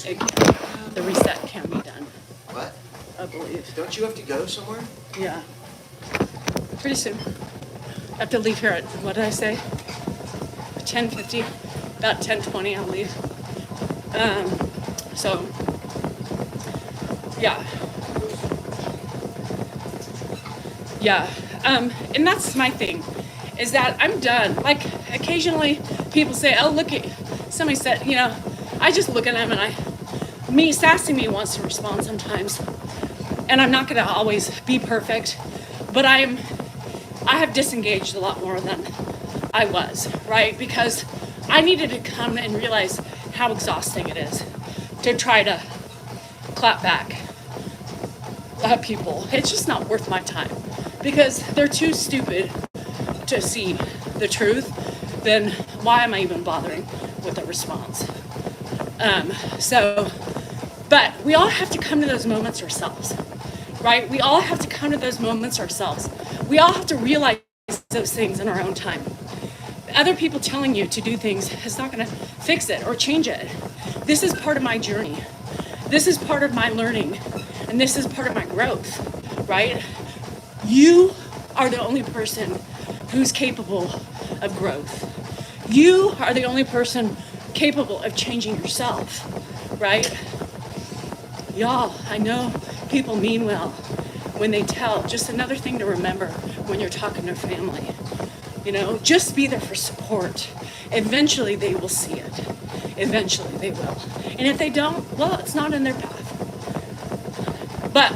It can. The reset can be done. What? I believe. Don't you have to go somewhere? Yeah. Pretty soon. I have to leave here at, what did I say? 10:50. About 10:20 I'll leave. So, yeah. Yeah. And that's my thing, is that I'm done. Like, occasionally people say, oh, look at, somebody said, you know, I just look at them and sassy me wants to respond sometimes. And I'm not going to always be perfect, but I have disengaged a lot more than I was, right? Because I needed to come and realize how exhausting it is to try to clap back at people. It's just not worth my time because they're too stupid to see the truth. Then why am I even bothering with a response? But we all have to come to those moments ourselves, right? We all have to come to those moments ourselves. We all have to realize those things in our own time. Other people telling you to do things is not going to fix it or change it. This is part of my journey. This is part of my learning, and this is part of my growth, right? You are the only person who's capable of growth. You are the only person capable of changing yourself, right? Y'all, I know people mean well when they tell. Just another thing to remember when you're talking to family. You know, just be there for support. Eventually they will see it. Eventually they will. And if they don't, well, it's not in their path. But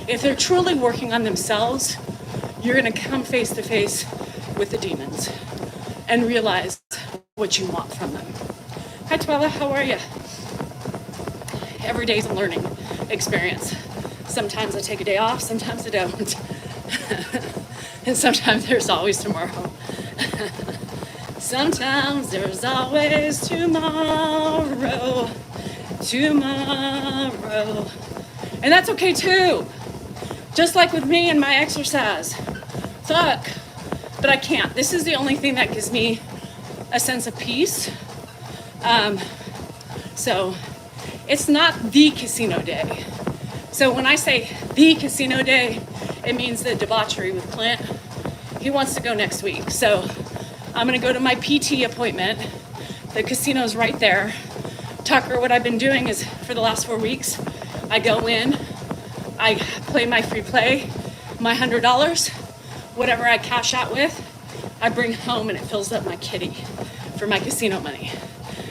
if they're truly working on themselves, you're going to come face to face with the demons and realize what you want from them. Hi, Twella, how are you? Every day's a learning experience. Sometimes I take a day off, sometimes I don't. And sometimes there's always tomorrow. Sometimes there's always tomorrow. Tomorrow. And that's okay too. Just like with me and my exercise. Fuck. But I can't. This is the only thing that gives me a sense of peace. So it's not the casino day. So when I say the casino day, it means the debauchery with Clint. He wants to go next week. So I'm going to go to my PT appointment. The casino's right there. Tucker, what I've been doing is for the last 4 weeks, I go in, I play my free play, my $100, whatever I cash out with, I bring home and it fills up my kitty for my casino money.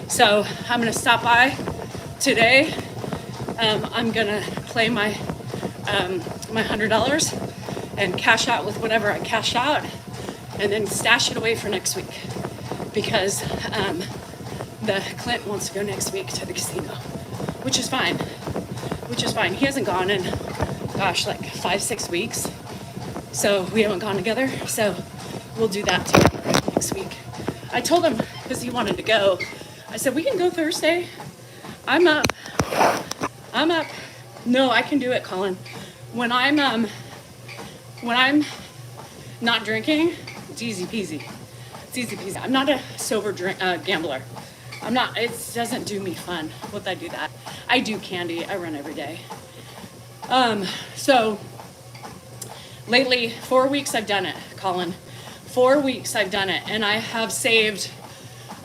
So I'm going to stop by today. I'm going to play my $100 and cash out with whatever I cash out and then stash it away for next week because the Clint wants to go next week to the casino, which is fine. He hasn't gone in, gosh, like 5-6 weeks. So we haven't gone together. So we'll do that together next week. I told him, because he wanted to go, I said, we can go Thursday. I'm up. No, I can do it, Colin. When I'm not drinking, it's easy peasy. I'm not a sober gambler. It doesn't do me fun. Would I do that? I do candy. I run every day. So lately, 4 weeks I've done it, Colin. 4 weeks I've done it, and I have saved,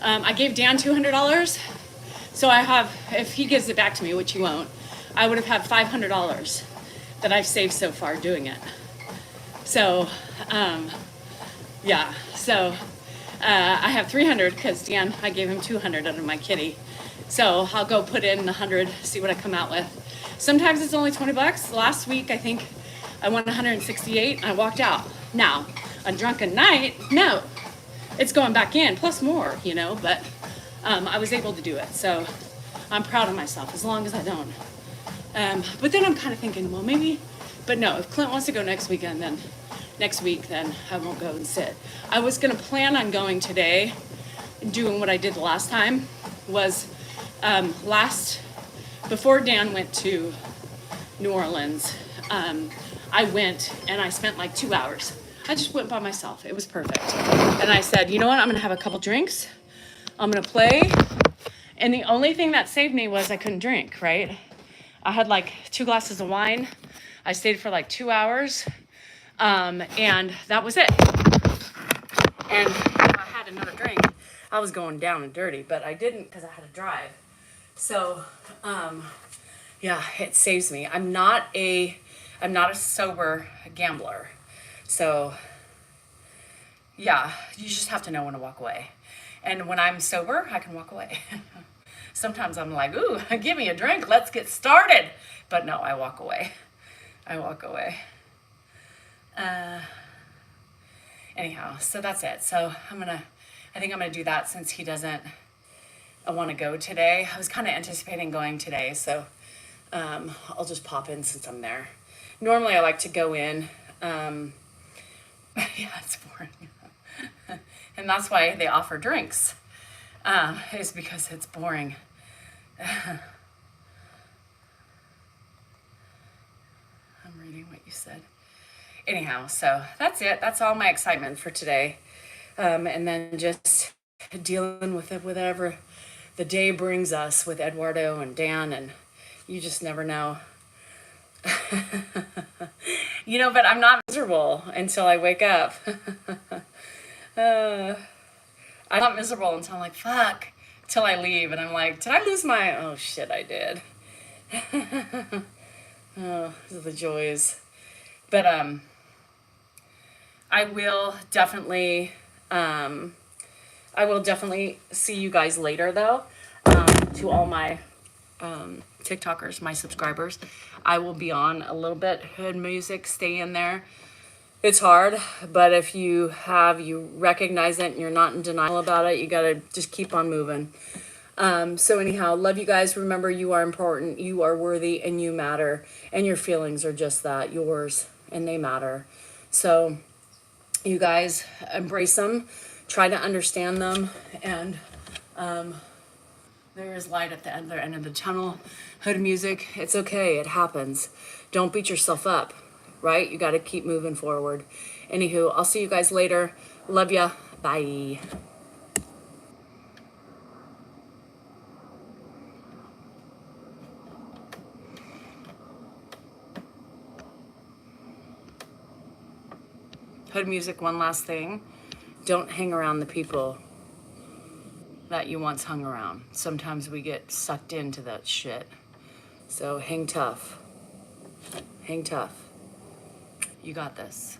I gave Dan $200. So I have, if he gives it back to me, which he won't, I would have had $500 that I've saved so far doing it. So, yeah, so I have 300 because Dan, I gave him 200 out of my kitty. So I'll go put in 100, see what I come out with. Sometimes it's only 20 bucks. Last week, I think I won 168 and I walked out. Now, a drunken night, no, it's going back in, plus more, you know, but I was able to do it. So I'm proud of myself as long as I don't. But then I'm kind of thinking, well, maybe, but no, if Clint wants to go next week, then I won't go and sit. I was going to plan on going today, doing what I did the last time, was before Dan went to New Orleans, I went and I spent like 2 hours. I just went by myself. It was perfect. And I said, you know what? I'm going to have a couple drinks. I'm going to play. And the only thing that saved me was I couldn't drink, right? I had like 2 glasses of wine. I stayed for like 2 hours. And that was it. And if I had another drink, I was going down and dirty, but I didn't because I had to drive. So, yeah, it saves me. I'm not a sober gambler. So, yeah, you just have to know when to walk away. And when I'm sober, I can walk away. Sometimes I'm like, ooh, give me a drink, let's get started. But no, I walk away. I walk away. Anyhow, so that's it. So I think I'm gonna do that since he doesn't want to go today. I was kind of anticipating going today, so I'll just pop in since I'm there. Normally I like to go in. Yeah, it's boring. And that's why they offer drinks, is because it's boring. I'm reading what you said. Anyhow, so that's it. That's all my excitement for today. And then just dealing with it, whatever the day brings us with Eduardo and Dan, and you just never know. You know, but I'm not miserable until I wake up. I'm not miserable until I'm like, fuck, till I leave, and I'm like, did I lose my, oh shit, I did. Oh, the joys. But I will definitely see you guys later, though. To all my TikTokers, my subscribers, I will be on a little bit. Hood music, stay in there. It's hard, but if you recognize it and you're not in denial about it, you gotta just keep on moving. So anyhow, love you guys. Remember, you are important, you are worthy, and you matter. And your feelings are just that, yours, and they matter. So you guys embrace them, try to understand them, and there is light at the other end of the tunnel. Hood music, it's okay, it happens. Don't beat yourself up, right? You got to keep moving forward. Anywho, I'll see you guys later. Love ya. Bye. Hood music, one last thing. Don't hang around the people that you once hung around. Sometimes we get sucked into that shit. So hang tough. Hang tough. You got this.